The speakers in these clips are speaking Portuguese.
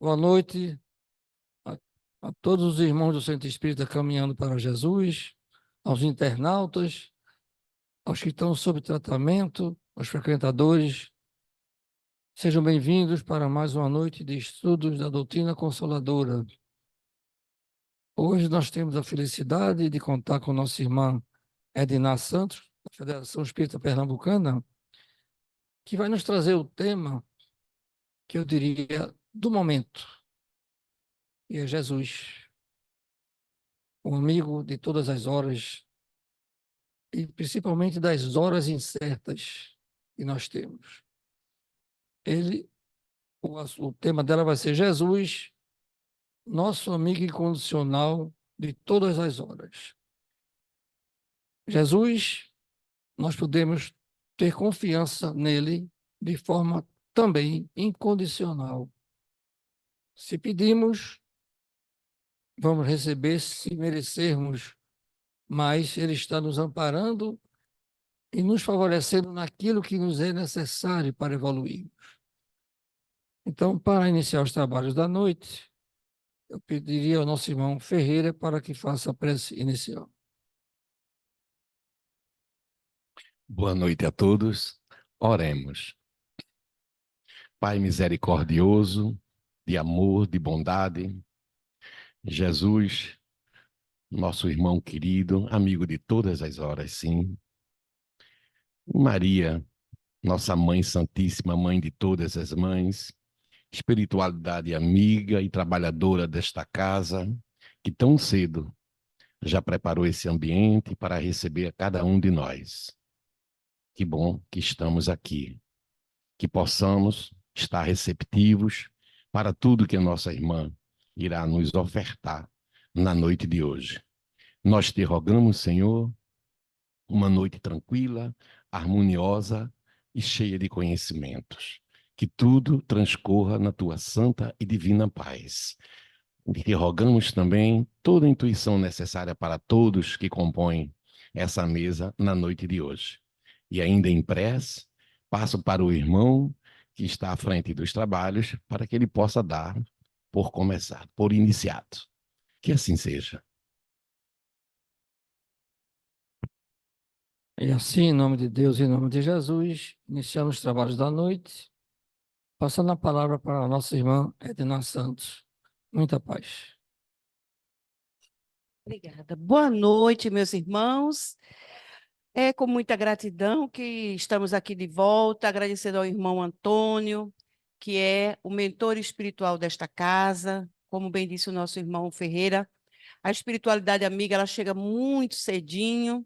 Boa noite a, a todos os irmãos do Centro Espírita Caminhando para Jesus, aos internautas, aos que estão sob tratamento, aos frequentadores. Sejam bem-vindos para mais uma noite de estudos da doutrina consoladora. Hoje nós temos a felicidade de contar com nossa irmã Edna Santos, da Federação Espírita Pernambucana, que vai nos trazer o tema que eu diria do momento, e é Jesus, o amigo de todas as horas, e principalmente das horas incertas que nós temos. Ele, o tema dela vai ser Jesus, nosso amigo incondicional de todas as horas. Jesus, nós podemos ter confiança nele de forma também incondicional. Se pedimos, vamos receber se merecermos, mas ele está nos amparando e nos favorecendo naquilo que nos é necessário para evoluir. Então, para iniciar os trabalhos da noite, eu pediria ao nosso irmão Ferreira para que faça a prece inicial. Boa noite a todos. Oremos. Pai misericordioso, de amor, de bondade, Jesus, nosso irmão querido, amigo de todas as horas, sim. Maria, nossa Mãe Santíssima, mãe de todas as mães, espiritualidade amiga e trabalhadora desta casa, que tão cedo já preparou esse ambiente para receber a cada um de nós. Que bom que estamos aqui. Que possamos estar receptivos para tudo que a nossa irmã irá nos ofertar na noite de hoje. Nós te rogamos, Senhor, uma noite tranquila, harmoniosa e cheia de conhecimentos. Que tudo transcorra na tua santa e divina paz. E te rogamos também toda a intuição necessária para todos que compõem essa mesa na noite de hoje. E ainda em prece, passo para o irmão que está à frente dos trabalhos para que ele possa dar por começado, por iniciado. Que assim seja. E assim, em nome de Deus e em nome de Jesus, iniciamos os trabalhos da noite, passando a palavra para a nossa irmã Edna Santos. Muita paz. Obrigada. Boa noite, meus irmãos. É com muita gratidão que estamos aqui de volta, agradecendo ao irmão Antônio, que é o mentor espiritual desta casa. Como bem disse o nosso irmão Ferreira, a espiritualidade amiga, ela chega muito cedinho,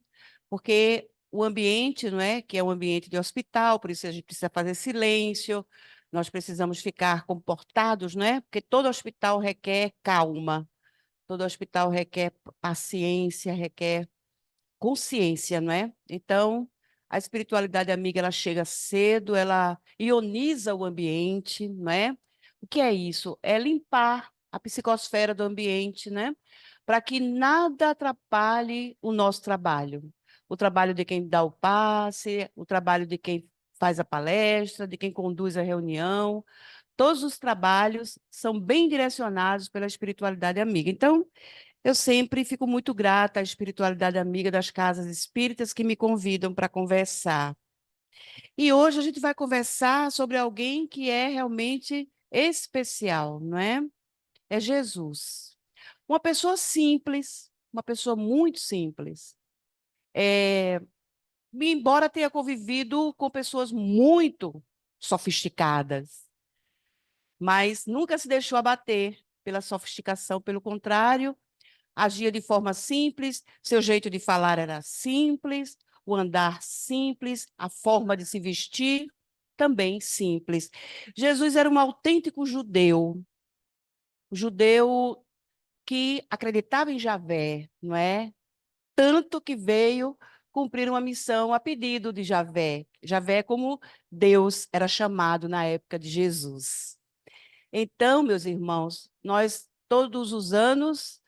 porque o ambiente, não é, que é um ambiente de hospital, por isso a gente precisa fazer silêncio, nós precisamos ficar comportados, não é? Porque todo hospital requer calma. Todo hospital requer paciência, requer consciência, não é? Então, a espiritualidade amiga, ela chega cedo, ela ioniza o ambiente, não é? O que é isso? É limpar a psicosfera do ambiente, né? Para que nada atrapalhe o nosso trabalho. O trabalho de quem dá o passe, o trabalho de quem faz a palestra, de quem conduz a reunião. Todos os trabalhos são bem direcionados pela espiritualidade amiga. Então, eu sempre fico muito grata à espiritualidade amiga das casas espíritas que me convidam para conversar. E hoje a gente vai conversar sobre alguém que é realmente especial, não é? É Jesus. Uma pessoa simples, uma pessoa muito simples. Embora tenha convivido com pessoas muito sofisticadas, mas nunca se deixou abater pela sofisticação, pelo contrário, agia de forma simples, seu jeito de falar era simples, o andar simples, a forma de se vestir também simples. Jesus era um autêntico judeu que acreditava em Javé, não é? Tanto que veio cumprir uma missão a pedido de Javé. Javé como Deus era chamado na época de Jesus. Então, meus irmãos, nós todos os anos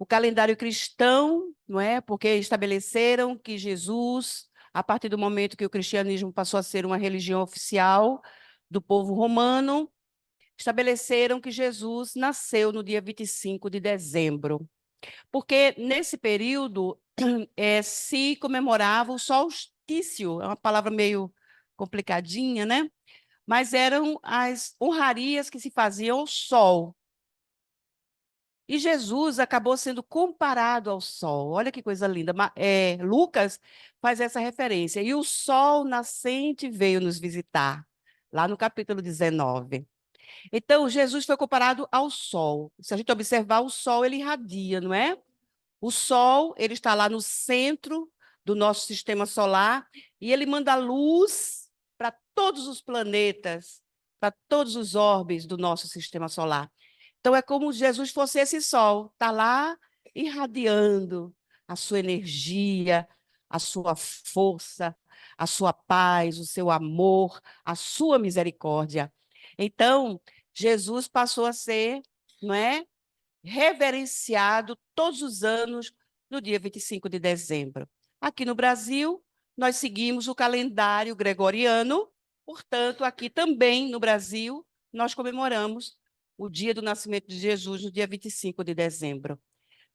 o calendário cristão, não é? Porque estabeleceram que Jesus, a partir do momento que o cristianismo passou a ser uma religião oficial do povo romano, estabeleceram que Jesus nasceu no dia 25 de dezembro, porque nesse período se comemorava o solstício, é uma palavra meio complicadinha, né? Mas eram as honrarias que se faziam ao sol. E Jesus acabou sendo comparado ao sol. Olha que coisa linda. Lucas faz essa referência. E o sol nascente veio nos visitar, lá no capítulo 19. Então, Jesus foi comparado ao sol. Se a gente observar, o sol ele irradia, não é? O sol, ele está lá no centro do nosso sistema solar e ele manda luz para todos os planetas, para todos os orbes do nosso sistema solar. Então, é como se Jesus fosse esse sol, está lá irradiando a sua energia, a sua força, a sua paz, o seu amor, a sua misericórdia. Então, Jesus passou a ser, não é, reverenciado todos os anos no dia 25 de dezembro. Aqui no Brasil, nós seguimos o calendário gregoriano, portanto, aqui também no Brasil, nós comemoramos o dia do nascimento de Jesus no dia 25 de dezembro.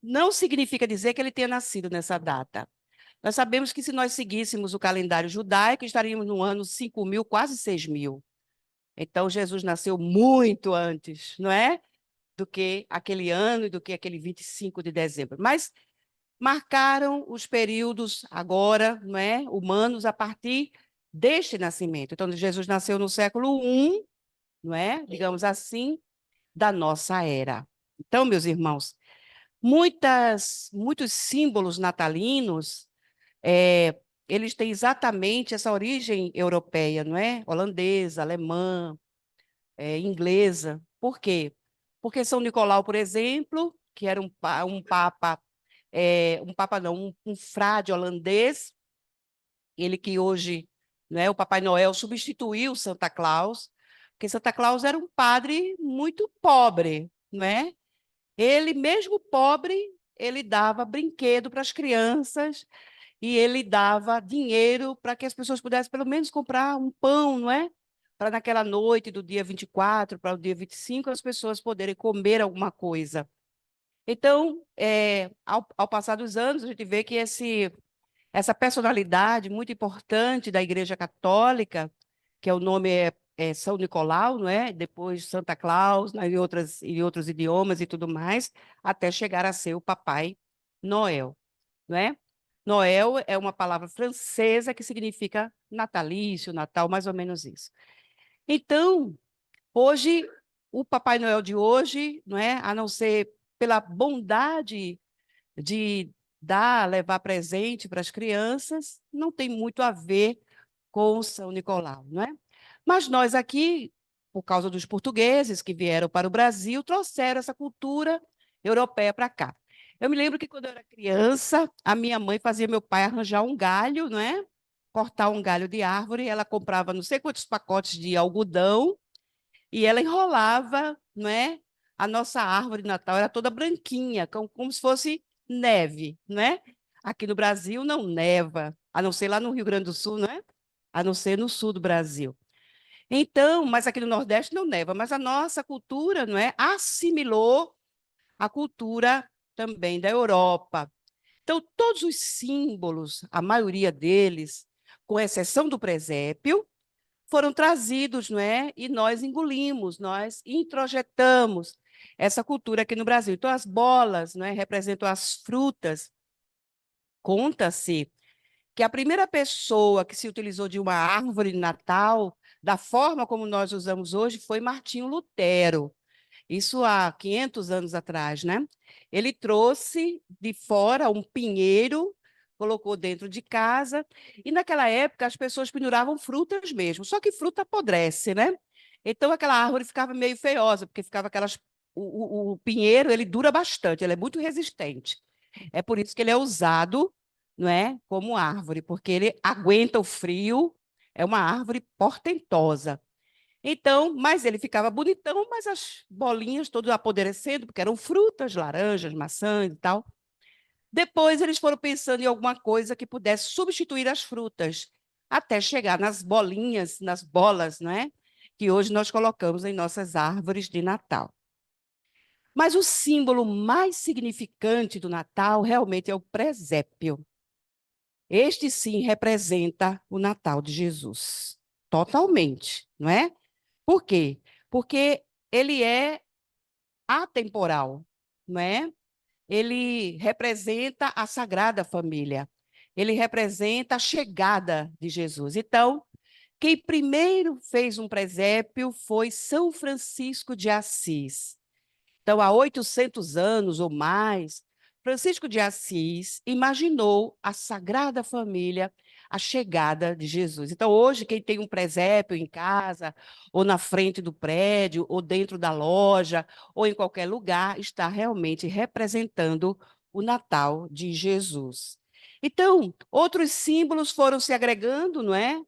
Não significa dizer que ele tenha nascido nessa data. Nós sabemos que se nós seguíssemos o calendário judaico, estaríamos no ano 5.000, quase 6.000. Então, Jesus nasceu muito antes, não é? Do que aquele ano e do que aquele 25 de dezembro. Mas marcaram os períodos agora, não é, humanos a partir deste nascimento. Então, Jesus nasceu no século I, não é, digamos assim, da nossa era. Então, meus irmãos, muitos símbolos natalinos, eles têm exatamente essa origem europeia, não é? Holandesa, alemã, inglesa. Por quê? Porque São Nicolau, por exemplo, que era um papa, um frade holandês, ele que hoje, né, o Papai Noel substituiu Santa Claus, porque Santa Claus era um padre muito pobre, não é? Ele, mesmo pobre, ele dava brinquedo para as crianças e ele dava dinheiro para que as pessoas pudessem pelo menos comprar um pão, não é? Para naquela noite do dia 24 para o dia 25 as pessoas poderem comer alguma coisa. Então, ao passar dos anos, a gente vê que essa personalidade muito importante da Igreja Católica, que o nome é São Nicolau, não é? Depois Santa Claus, né? Em outros idiomas e tudo mais, até chegar a ser o Papai Noel, não é? Noel é uma palavra francesa que significa natalício, Natal, mais ou menos isso. Então, hoje, o Papai Noel de hoje, não é? A não ser pela bondade de levar presente para as crianças, não tem muito a ver com São Nicolau, não é? Mas nós aqui, por causa dos portugueses que vieram para o Brasil, trouxeram essa cultura europeia para cá. Eu me lembro que quando eu era criança, a minha mãe fazia meu pai arranjar um galho, não é? Cortar um galho de árvore, ela comprava não sei quantos pacotes de algodão e ela enrolava, não é? A nossa árvore de Natal era toda branquinha, como se fosse neve, né? Aqui no Brasil não neva, a não ser lá no Rio Grande do Sul, não é? A não ser no sul do Brasil. Então, mas aqui no Nordeste não neva, mas a nossa cultura, não é, assimilou a cultura também da Europa. Então, todos os símbolos, a maioria deles, com exceção do presépio, foram trazidos, não é? E nós engolimos, nós introjetamos essa cultura aqui no Brasil. Então, as bolas, não é, representam as frutas. Conta-se que a primeira pessoa que se utilizou de uma árvore de Natal, da forma como nós usamos hoje, foi Martinho Lutero. Isso há 500 anos atrás, né? Ele trouxe de fora um pinheiro, colocou dentro de casa, e naquela época as pessoas penduravam frutas mesmo, só que fruta apodrece, né? Então aquela árvore ficava meio feiosa, porque ficava aquelas. O pinheiro, ele dura bastante, ele é muito resistente. É por isso que ele é usado, não é, como árvore, porque ele aguenta o frio, é uma árvore portentosa. Então, mas ele ficava bonitão, mas as bolinhas todas apodrecendo, porque eram frutas, laranjas, maçãs e tal. Depois eles foram pensando em alguma coisa que pudesse substituir as frutas, até chegar nas bolinhas, nas bolas, não é? que hoje nós colocamos em nossas árvores de Natal. Mas o símbolo mais significante do Natal realmente é o presépio. Este sim representa o Natal de Jesus, totalmente, não é? Por quê? Porque ele é atemporal, não é? Ele representa a Sagrada Família. Ele representa a chegada de Jesus. Então, quem primeiro fez um presépio foi São Francisco de Assis. Então, há 800 anos ou mais, Francisco de Assis imaginou a Sagrada Família, a chegada de Jesus. Então, hoje, quem tem um presépio em casa, ou na frente do prédio, ou dentro da loja, ou em qualquer lugar, está realmente representando o Natal de Jesus. Então, outros símbolos foram se agregando, não é?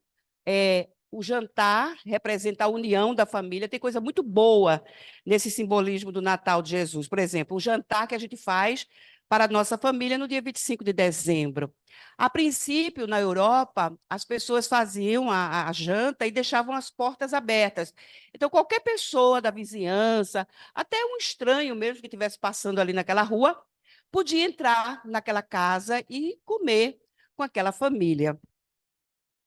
O jantar representa a união da família, tem coisa muito boa nesse simbolismo do Natal de Jesus. Por exemplo, o jantar que a gente faz para a nossa família no dia 25 de dezembro. A princípio, na Europa, as pessoas faziam a janta e deixavam as portas abertas. Então, qualquer pessoa da vizinhança, até um estranho mesmo que estivesse passando ali naquela rua, podia entrar naquela casa e comer com aquela família.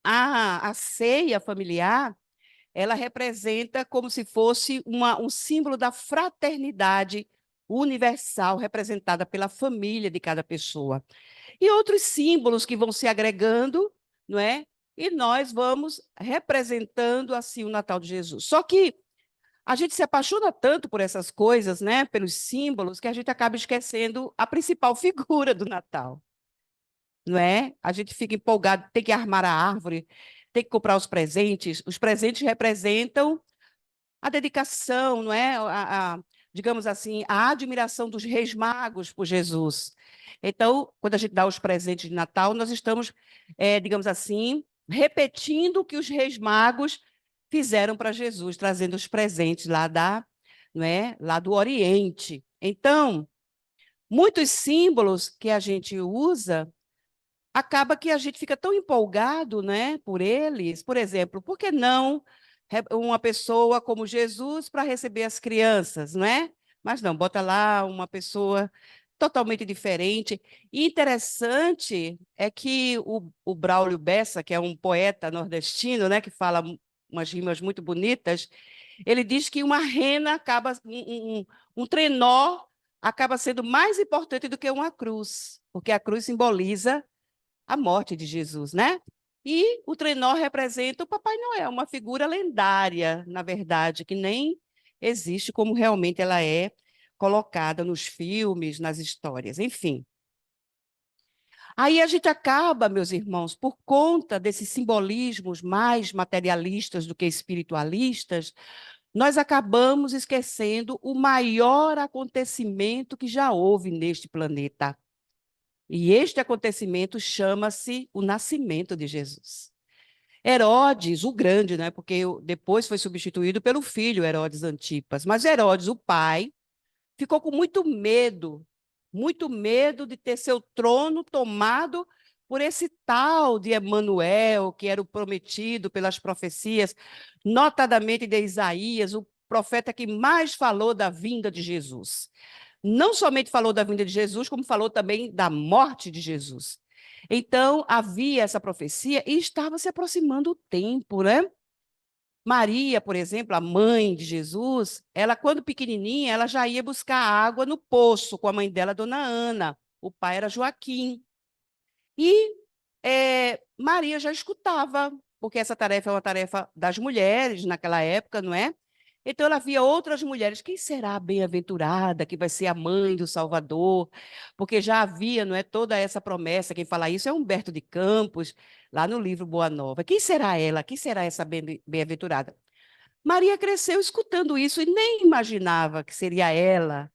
A ceia familiar, ela representa como se fosse um símbolo da fraternidade universal representada pela família de cada pessoa. E outros símbolos que vão se agregando, não é? E nós vamos representando assim o Natal de Jesus. Só que a gente se apaixona tanto por essas coisas, né, pelos símbolos, que a gente acaba esquecendo a principal figura do Natal, não é? A gente fica empolgado, tem que armar a árvore, tem que comprar os presentes. Os presentes representam a dedicação, não é? Digamos assim, a admiração dos reis magos por Jesus. Então, quando a gente dá os presentes de Natal, nós estamos, digamos assim, repetindo o que os reis magos fizeram para Jesus, trazendo os presentes não é? Lá do Oriente. Então, muitos símbolos que a gente usa acaba que a gente fica tão empolgado, né, por eles. Por exemplo, por que não uma pessoa como Jesus para receber as crianças, não é? Mas não, bota lá uma pessoa totalmente diferente. E interessante é que o Braulio Bessa, que é um poeta nordestino, né, que fala umas rimas muito bonitas, ele diz que uma rena acaba, um trenó acaba sendo mais importante do que uma cruz, porque a cruz simboliza a morte de Jesus, né? E o trenó representa o Papai Noel, uma figura lendária, na verdade, que nem existe como realmente ela é colocada nos filmes, nas histórias, enfim. Aí a gente acaba, meus irmãos, por conta desses simbolismos mais materialistas do que espiritualistas, nós acabamos esquecendo o maior acontecimento que já houve neste planeta. E este acontecimento chama-se o nascimento de Jesus. Herodes, o grande, né? Porque depois foi substituído pelo filho Herodes Antipas. Mas Herodes, o pai, ficou com muito medo de ter seu trono tomado por esse tal de Emanuel, que era o prometido pelas profecias, notadamente de Isaías, o profeta que mais falou da vinda de Jesus. Não somente falou da vinda de Jesus, como falou também da morte de Jesus. Então, havia essa profecia e estava se aproximando o tempo, né? Maria, por exemplo, a mãe de Jesus, ela, quando pequenininha, ela já ia buscar água no poço com a mãe dela, Dona Ana. O pai era Joaquim. E Maria já escutava, porque essa tarefa é uma tarefa das mulheres naquela época, não é? Então ela via outras mulheres, quem será a bem-aventurada que vai ser a mãe do Salvador? Porque já havia, não é, toda essa promessa, quem fala isso é Humberto de Campos, lá no livro Boa Nova. Quem será ela? Quem será essa bem-aventurada? Maria cresceu escutando isso e nem imaginava que seria ela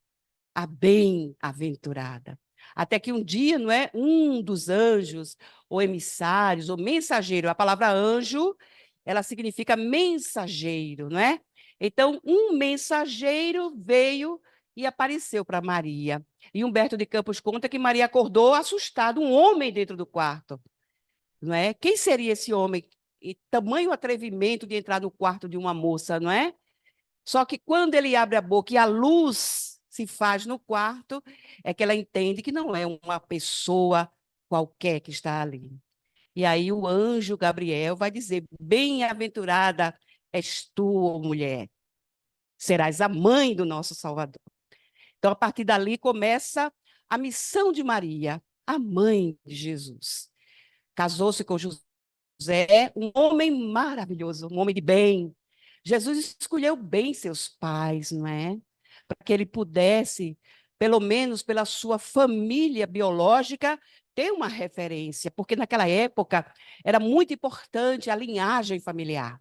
a bem-aventurada. Até que um dia, não é, um dos anjos, ou emissários, ou mensageiro, a palavra anjo, ela significa mensageiro, não é? Então, um mensageiro veio e apareceu para Maria. E Humberto de Campos conta que Maria acordou assustada, um homem dentro do quarto, não é? Quem seria esse homem e tamanho atrevimento de entrar no quarto de uma moça, não é? Só que quando ele abre a boca e a luz se faz no quarto, é que ela entende que não é uma pessoa qualquer que está ali. E aí o anjo Gabriel vai dizer: bem-aventurada és tu, ó mulher, serás a mãe do nosso Salvador. Então, a partir dali começa a missão de Maria, a mãe de Jesus. Casou-se com José, um homem maravilhoso, um homem de bem. Jesus escolheu bem seus pais, não é? Para que ele pudesse, pelo menos pela sua família biológica, ter uma referência, porque naquela época era muito importante a linhagem familiar.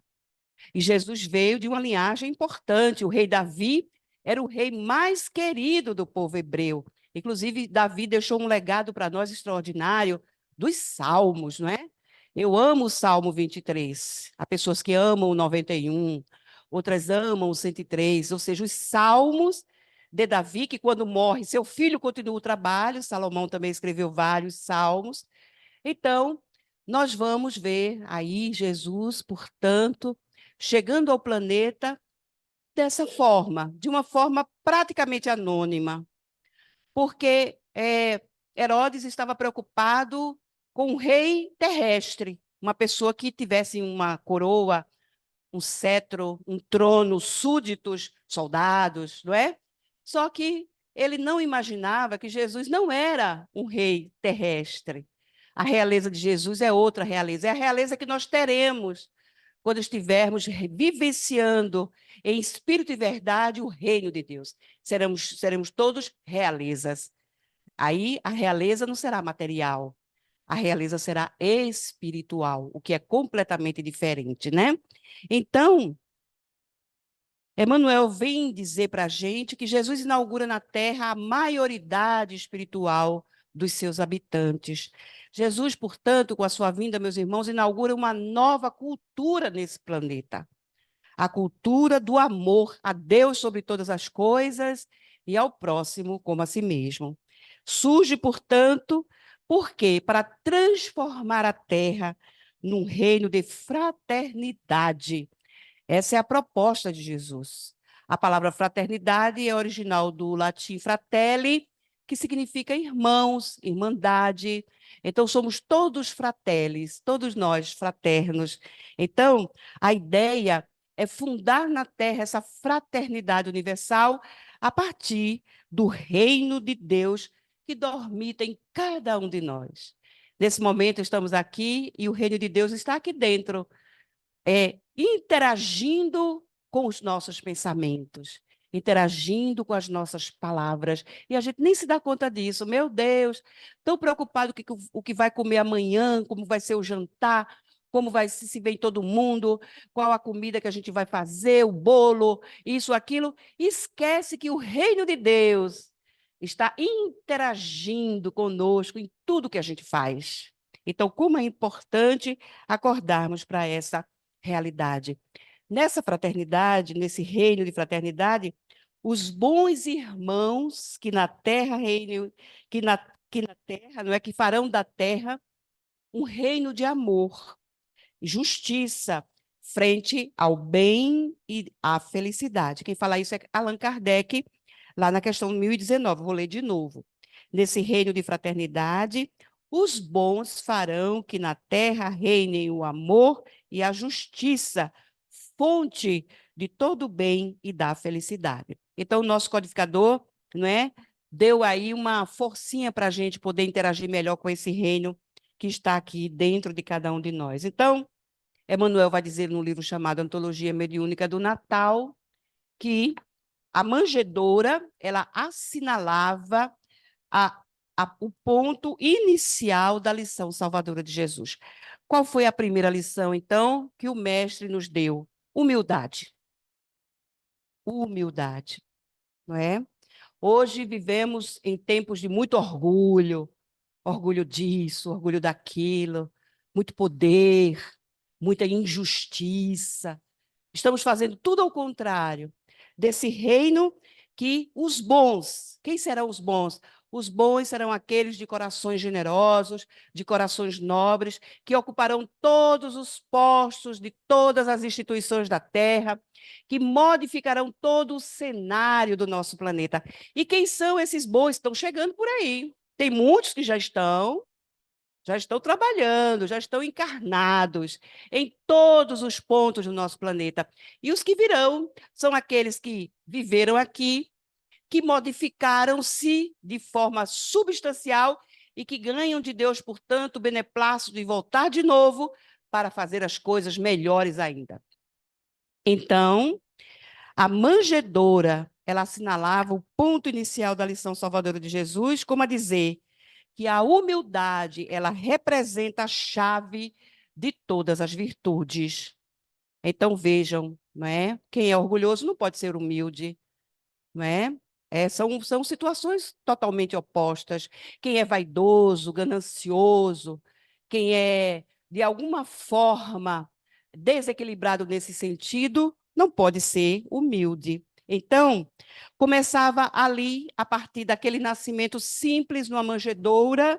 E Jesus veio de uma linhagem importante. O rei Davi era o rei mais querido do povo hebreu. Inclusive, Davi deixou um legado para nós extraordinário dos salmos, não é? Eu amo o Salmo 23. Há pessoas que amam o 91, outras amam o 103, ou seja, os salmos de Davi, que quando morre, seu filho continua o trabalho. Salomão também escreveu vários salmos. Então, nós vamos ver aí Jesus, portanto, chegando ao planeta dessa forma, de uma forma praticamente anônima, porque Herodes estava preocupado com o rei terrestre, uma pessoa que tivesse uma coroa, um cetro, um trono, súditos, soldados, não é? Só que ele não imaginava que Jesus não era um rei terrestre. A realeza de Jesus é outra realeza, é a realeza que nós teremos quando estivermos vivenciando em espírito e verdade o reino de Deus. Seremos todos realezas. Aí a realeza não será material, a realeza será espiritual, o que é completamente diferente, né? Então, Emmanuel vem dizer para a gente que Jesus inaugura na Terra a maioridade espiritual dos seus habitantes. Jesus, portanto, com a sua vinda, meus irmãos, inaugura uma nova cultura nesse planeta. A cultura do amor a Deus sobre todas as coisas e ao próximo como a si mesmo. Surge, portanto, por quê? Para transformar a Terra num reino de fraternidade. Essa é a proposta de Jesus. A palavra fraternidade é original do latim fratelli, que significa irmãos, irmandade. Então, somos todos fratellis, todos nós fraternos. Então, a ideia é fundar na Terra essa fraternidade universal a partir do reino de Deus que dormita em cada um de nós. Nesse momento, estamos aqui e o reino de Deus está aqui dentro, interagindo com os nossos pensamentos, interagindo com as nossas palavras, e a gente nem se dá conta disso. Meu Deus, tão preocupado com o que vai comer amanhã, como vai ser o jantar, como vai se vem todo mundo, qual a comida que a gente vai fazer, o bolo, isso, aquilo, esquece que o reino de Deus está interagindo conosco em tudo que a gente faz. Então, como é importante acordarmos para essa realidade. Nessa fraternidade, nesse reino de fraternidade, os bons irmãos que na terra reinem, que na terra, não é, que farão da terra um reino de amor, justiça, frente ao bem e à felicidade. Quem fala isso é Allan Kardec, lá na questão 1019, vou ler de novo. Nesse reino de fraternidade, os bons farão que na terra reinem o amor e a justiça, fonte de todo o bem e da felicidade. Então, o nosso codificador, não é, deu aí uma forcinha para a gente poder interagir melhor com esse reino que está aqui dentro de cada um de nós. Então, Emmanuel vai dizer no livro chamado Antologia Mediúnica do Natal que a manjedoura, ela assinalava o ponto inicial da lição salvadora de Jesus. Qual foi a primeira lição, então, que o mestre nos deu? Humildade. Humildade, não é? Hoje vivemos em tempos de muito orgulho, orgulho disso, orgulho daquilo, muito poder, muita injustiça. Estamos fazendo tudo ao contrário desse reino que os bons, quem serão os bons? Os bons serão aqueles de corações generosos, de corações nobres, que ocuparão todos os postos de todas as instituições da Terra, que modificarão todo o cenário do nosso planeta. E quem são esses bons? Estão chegando por aí. Tem muitos que já estão trabalhando, já estão encarnados em todos os pontos do nosso planeta. E os que virão são aqueles que viveram aqui, que modificaram-se de forma substancial e que ganham de Deus, portanto, o beneplácito de voltar de novo para fazer as coisas melhores ainda. Então, a manjedoura, ela assinalava o ponto inicial da lição salvadora de Jesus, como a dizer que a humildade, ela representa a chave de todas as virtudes. Então, vejam, não é? Quem é orgulhoso não pode ser humilde, não é? São situações totalmente opostas. Quem é vaidoso, ganancioso, quem é, de alguma forma, desequilibrado nesse sentido, não pode ser humilde. Então, começava ali, a partir daquele nascimento simples numa manjedoura,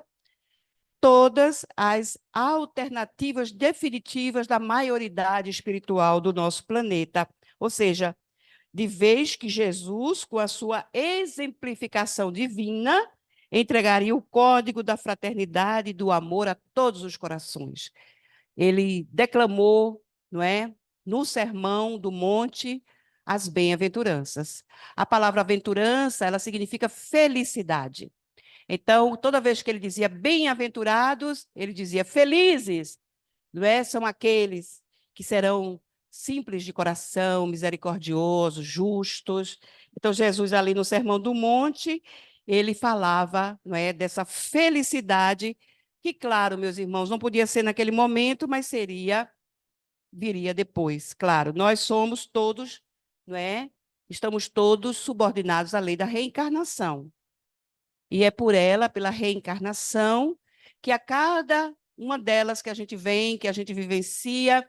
todas as alternativas definitivas da maioridade espiritual do nosso planeta. Ou seja, de vez que Jesus, com a sua exemplificação divina, entregaria o código da fraternidade e do amor a todos os corações. Ele declamou, não é, no Sermão do Monte, as bem-aventuranças. A palavra aventurança, ela significa felicidade. Então, toda vez que ele dizia bem-aventurados, ele dizia felizes, não é? São aqueles que serão simples de coração, misericordiosos, justos. Então, Jesus, ali no Sermão do Monte, ele falava, não é, dessa felicidade, que, claro, meus irmãos, não podia ser naquele momento, mas viria depois. Claro, nós somos todos, não é? Estamos todos subordinados à lei da reencarnação. E é por ela, pela reencarnação, que a cada uma delas que a gente vem, que a gente vivencia,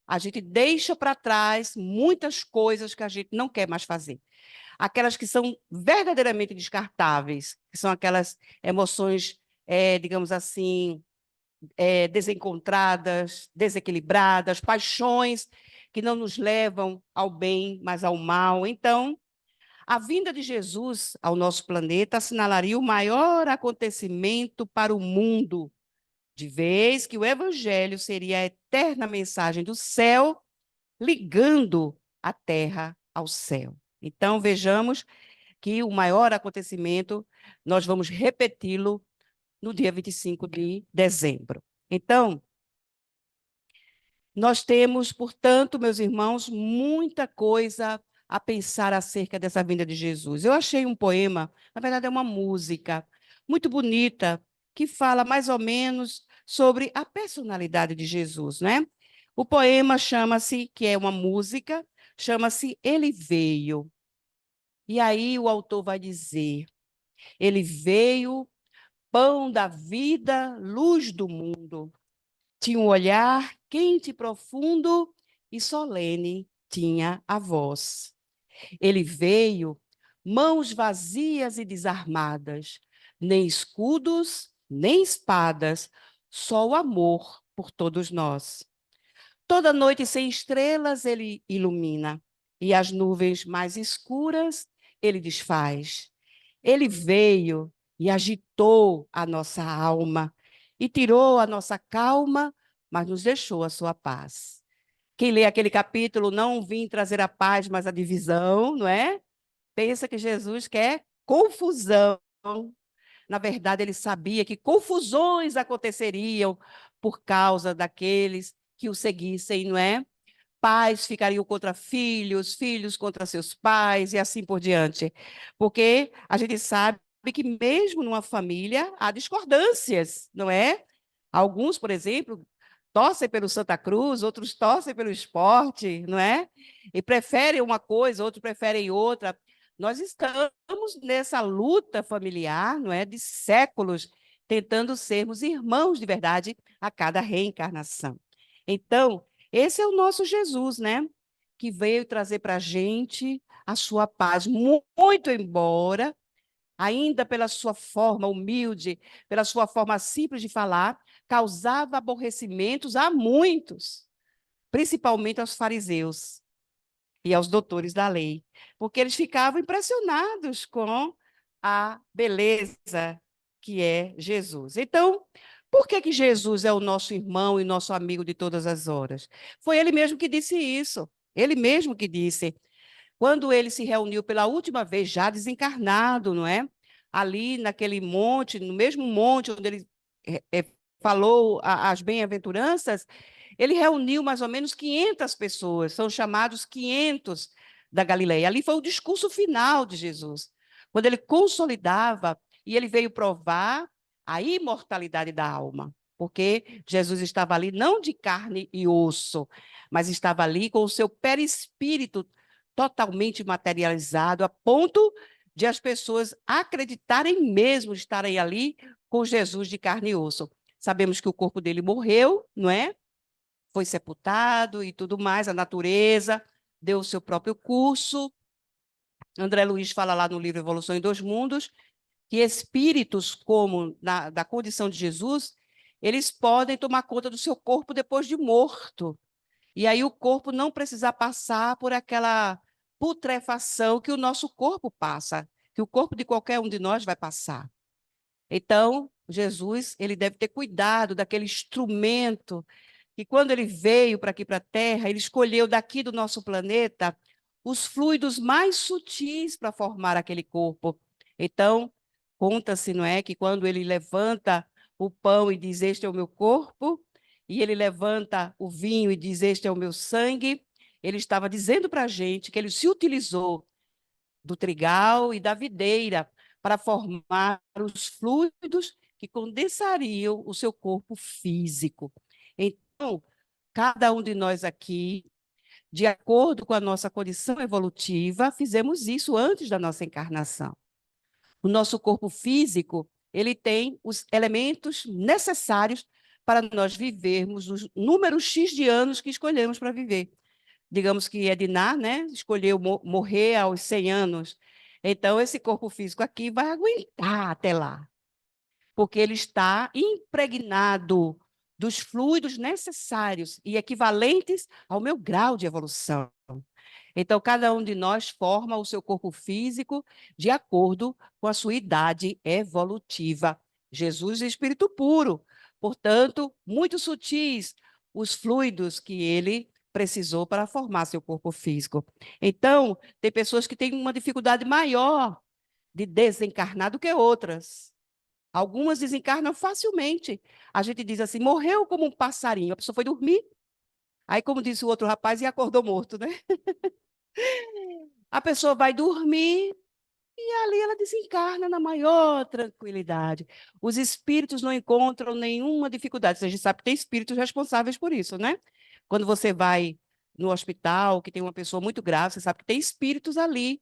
a gente deixa para trás muitas coisas que a gente não quer mais fazer. Aquelas que são verdadeiramente descartáveis, que são aquelas emoções, digamos assim, desencontradas, desequilibradas, paixões que não nos levam ao bem, mas ao mal. Então, a vinda de Jesus ao nosso planeta assinalaria o maior acontecimento para o mundo, de vez que o Evangelho seria a eterna mensagem do céu, ligando a terra ao céu. Então, vejamos que o maior acontecimento, nós vamos repeti-lo no dia 25 de dezembro. Então, nós temos, portanto, meus irmãos, muita coisa a pensar acerca dessa vinda de Jesus. Eu achei um poema, na verdade é uma música, muito bonita, que fala mais ou menos sobre a personalidade de Jesus, né? O poema chama-se, que é uma música, chama-se Ele Veio. E aí o autor vai dizer, ele veio, pão da vida, luz do mundo. Tinha um olhar quente e profundo e solene tinha a voz. Ele veio, mãos vazias e desarmadas, nem escudos, nem espadas, só o amor por todos nós. Toda noite sem estrelas ele ilumina, e as nuvens mais escuras ele desfaz. Ele veio e agitou a nossa alma, e tirou a nossa calma, mas nos deixou a sua paz. Quem lê aquele capítulo, não vim trazer a paz, mas a divisão, não é? Pensa que Jesus quer confusão. Na verdade, ele sabia que confusões aconteceriam por causa daqueles que o seguissem, não é? Pais ficariam contra filhos, filhos contra seus pais e assim por diante. Porque a gente sabe que mesmo numa família há discordâncias, não é? Alguns, por exemplo, torcem pelo Santa Cruz, outros torcem pelo esporte, não é? E preferem uma coisa, outros preferem outra. Nós estamos nessa luta familiar, não é, de séculos, tentando sermos irmãos de verdade a cada reencarnação. Então, esse é o nosso Jesus, né? Que veio trazer para a gente a sua paz, muito embora ainda pela sua forma humilde, pela sua forma simples de falar, causava aborrecimentos a muitos, principalmente aos fariseus e aos doutores da lei, porque eles ficavam impressionados com a beleza que é Jesus. Então, por que que Jesus é o nosso irmão e nosso amigo de todas as horas? Foi ele mesmo que disse isso. Ele mesmo que disse, quando ele se reuniu pela última vez, já desencarnado, não é? Ali naquele monte, no mesmo monte onde ele falou as bem-aventuranças, ele reuniu mais ou menos 500 pessoas, são chamados 500 da Galileia. Ali foi o discurso final de Jesus, quando ele consolidava e ele veio provar a imortalidade da alma, porque Jesus estava ali não de carne e osso, mas estava ali com o seu perispírito totalmente materializado, a ponto de as pessoas acreditarem mesmo estarem ali com Jesus de carne e osso. Sabemos que o corpo dele morreu, não é? Foi sepultado e tudo mais, a natureza deu o seu próprio curso. André Luiz fala lá no livro Evolução em Dois Mundos, que espíritos como da condição de Jesus, eles podem tomar conta do seu corpo depois de morto. E aí o corpo não precisar passar por aquela putrefação que o nosso corpo passa, que o corpo de qualquer um de nós vai passar. Então, Jesus, ele deve ter cuidado daquele instrumento que quando ele veio para aqui para a Terra, ele escolheu daqui do nosso planeta os fluidos mais sutis para formar aquele corpo. Então, conta-se, não é, que quando ele levanta o pão e diz: "Este é o meu corpo", e ele levanta o vinho e diz: "Este é o meu sangue", ele estava dizendo para a gente que ele se utilizou do trigal e da videira para formar os fluidos que condensariam o seu corpo físico. Então, cada um de nós aqui, de acordo com a nossa condição evolutiva, fizemos isso antes da nossa encarnação. O nosso corpo físico, ele tem os elementos necessários para nós vivermos os números X de anos que escolhemos para viver. Digamos que Edna, né, escolheu morrer aos 100 anos. Então, esse corpo físico aqui vai aguentar até lá, porque ele está impregnado dos fluidos necessários e equivalentes ao meu grau de evolução. Então, cada um de nós forma o seu corpo físico de acordo com a sua idade evolutiva. Jesus é espírito puro, portanto, muito sutis os fluidos que ele precisou para formar seu corpo físico. Então, tem pessoas que têm uma dificuldade maior de desencarnar do que outras. Algumas desencarnam facilmente. A gente diz assim, morreu como um passarinho. A pessoa foi dormir. Aí, como disse o outro rapaz, e acordou morto, né? A pessoa vai dormir e ali ela desencarna na maior tranquilidade. Os espíritos não encontram nenhuma dificuldade. A gente sabe que tem espíritos responsáveis por isso, né? Quando você vai no hospital, que tem uma pessoa muito grave, você sabe que tem espíritos ali,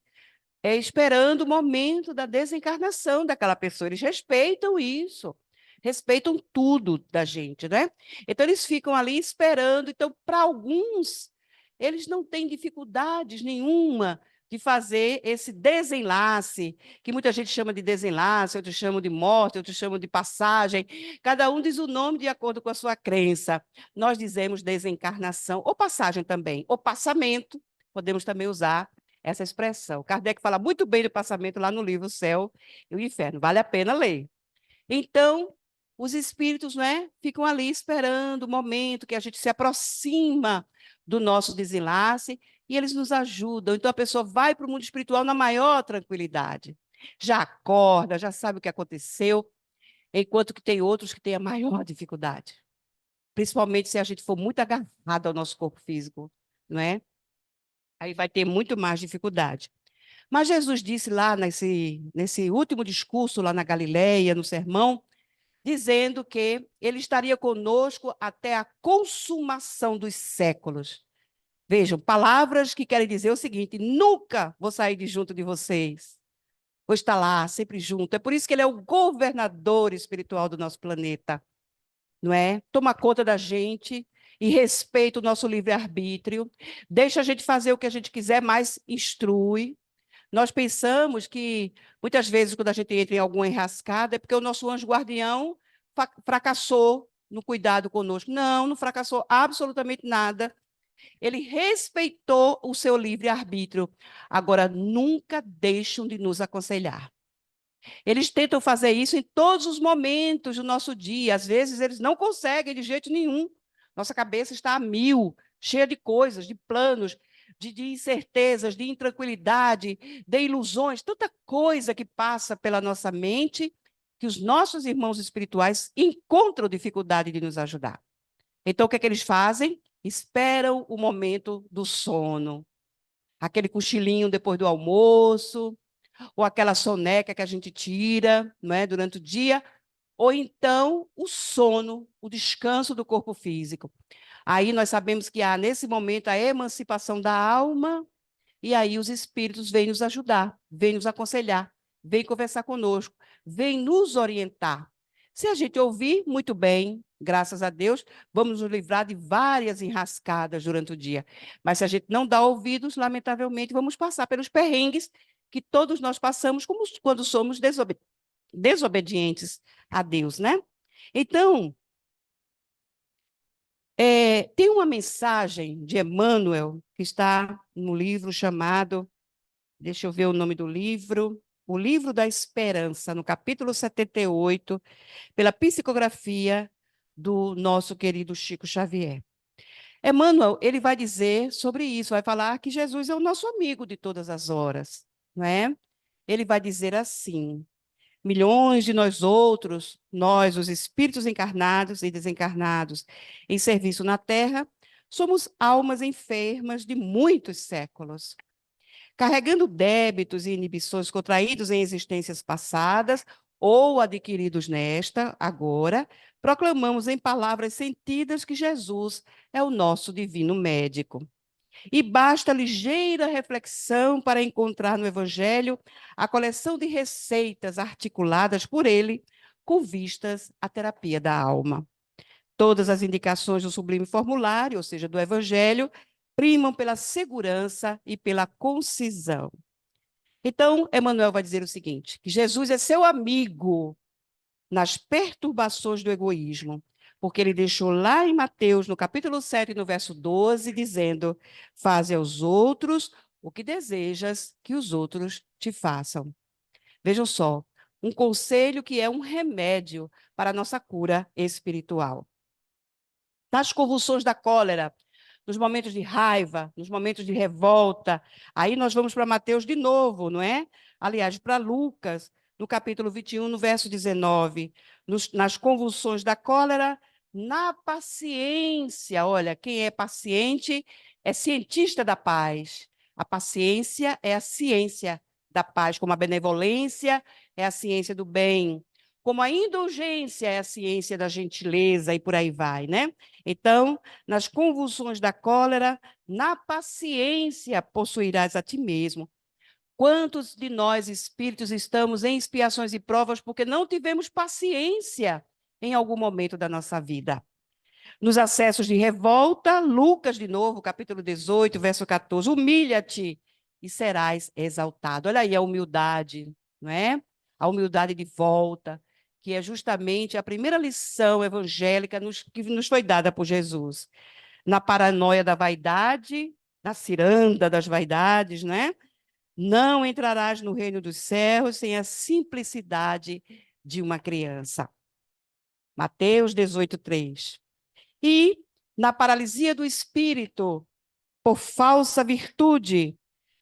esperando o momento da desencarnação daquela pessoa. Eles respeitam isso, respeitam tudo da gente, né? Então, eles ficam ali esperando. Então, para alguns, eles não têm dificuldades nenhuma de fazer esse desenlace, que muita gente chama de desenlace, outros chamam de morte, outros chamam de passagem. Cada um diz o nome de acordo com a sua crença. Nós dizemos desencarnação, ou passagem também, ou passamento, podemos também usar essa expressão. Kardec fala muito bem do passamento lá no livro O Céu e o Inferno. Vale a pena ler. Então, os espíritos, né, ficam ali esperando o momento que a gente se aproxima do nosso desenlace e eles nos ajudam. Então, a pessoa vai para o mundo espiritual na maior tranquilidade. Já acorda, já sabe o que aconteceu, enquanto que tem outros que têm a maior dificuldade. Principalmente se a gente for muito agarrado ao nosso corpo físico, não é? Aí vai ter muito mais dificuldade. Mas Jesus disse lá nesse último discurso lá na Galileia, no sermão, dizendo que ele estaria conosco até a consumação dos séculos. Vejam, palavras que querem dizer o seguinte: nunca vou sair de junto de vocês. Vou estar lá, sempre junto. É por isso que ele é o governador espiritual do nosso planeta, não é? Toma conta da gente e respeita o nosso livre-arbítrio. Deixa a gente fazer o que a gente quiser, mas instrui. Nós pensamos que, muitas vezes, quando a gente entra em alguma enrascada, é porque o nosso anjo guardião fracassou no cuidado conosco. Não, não fracassou absolutamente nada. Ele respeitou o seu livre-arbítrio. Agora, nunca deixam de nos aconselhar. Eles tentam fazer isso em todos os momentos do nosso dia. Às vezes, eles não conseguem de jeito nenhum. Nossa cabeça está a mil, cheia de coisas, de planos, de incertezas, de intranquilidade, de ilusões, tanta coisa que passa pela nossa mente que os nossos irmãos espirituais encontram dificuldade de nos ajudar. Então, o que é que eles fazem? Esperam o momento do sono. Aquele cochilinho depois do almoço, ou aquela soneca que a gente tira, não é, durante o dia, ou então o sono, o descanso do corpo físico. Aí nós sabemos que há, nesse momento, a emancipação da alma, e aí os espíritos vêm nos ajudar, vêm nos aconselhar, vêm conversar conosco, vêm nos orientar. Se a gente ouvir, muito bem, graças a Deus, vamos nos livrar de várias enrascadas durante o dia. Mas se a gente não dá ouvidos, lamentavelmente, vamos passar pelos perrengues que todos nós passamos quando somos desobedientes a Deus, né? Então, tem uma mensagem de Emmanuel que está no livro chamado, deixa eu ver o nome do livro, O Livro da Esperança, no capítulo 78, pela psicografia do nosso querido Chico Xavier. Emmanuel, ele vai dizer sobre isso, vai falar que Jesus é o nosso amigo de todas as horas, não é? Ele vai dizer assim: milhões de nós outros, nós, os espíritos encarnados e desencarnados, em serviço na Terra, somos almas enfermas de muitos séculos, carregando débitos e inibições contraídos em existências passadas ou adquiridos nesta, agora, proclamamos em palavras sentidas que Jesus é o nosso divino médico. E basta ligeira reflexão para encontrar no Evangelho a coleção de receitas articuladas por ele com vistas à terapia da alma. Todas as indicações do sublime formulário, ou seja, do Evangelho, primam pela segurança e pela concisão. Então, Emmanuel vai dizer o seguinte, que Jesus é seu amigo nas perturbações do egoísmo, porque ele deixou lá em Mateus, no capítulo 7, no verso 12, dizendo: faze aos outros o que desejas que os outros te façam. Vejam só, um conselho que é um remédio para a nossa cura espiritual. Nas convulsões da cólera, nos momentos de raiva, nos momentos de revolta, aí nós vamos para Mateus de novo, não é? Aliás, para Lucas, no capítulo 21, no verso 19, nas convulsões da cólera, na paciência. Olha, quem é paciente é cientista da paz. A paciência é a ciência da paz, como a benevolência é a ciência do bem, como a indulgência é a ciência da gentileza e por aí vai, né? Então, nas convulsões da cólera, na paciência possuirás a ti mesmo. Quantos de nós, espíritos, estamos em expiações e provas porque não tivemos paciência em algum momento da nossa vida? Nos acessos de revolta, Lucas, de novo, capítulo 18, verso 14, humilha-te e serás exaltado. Olha aí a humildade, não é? A humildade de volta, que é justamente a primeira lição evangélica que nos foi dada por Jesus. Na paranoia da vaidade, na ciranda das vaidades, né? Não entrarás no reino dos céus sem a simplicidade de uma criança. Mateus 18, 3. E na paralisia do espírito, por falsa virtude,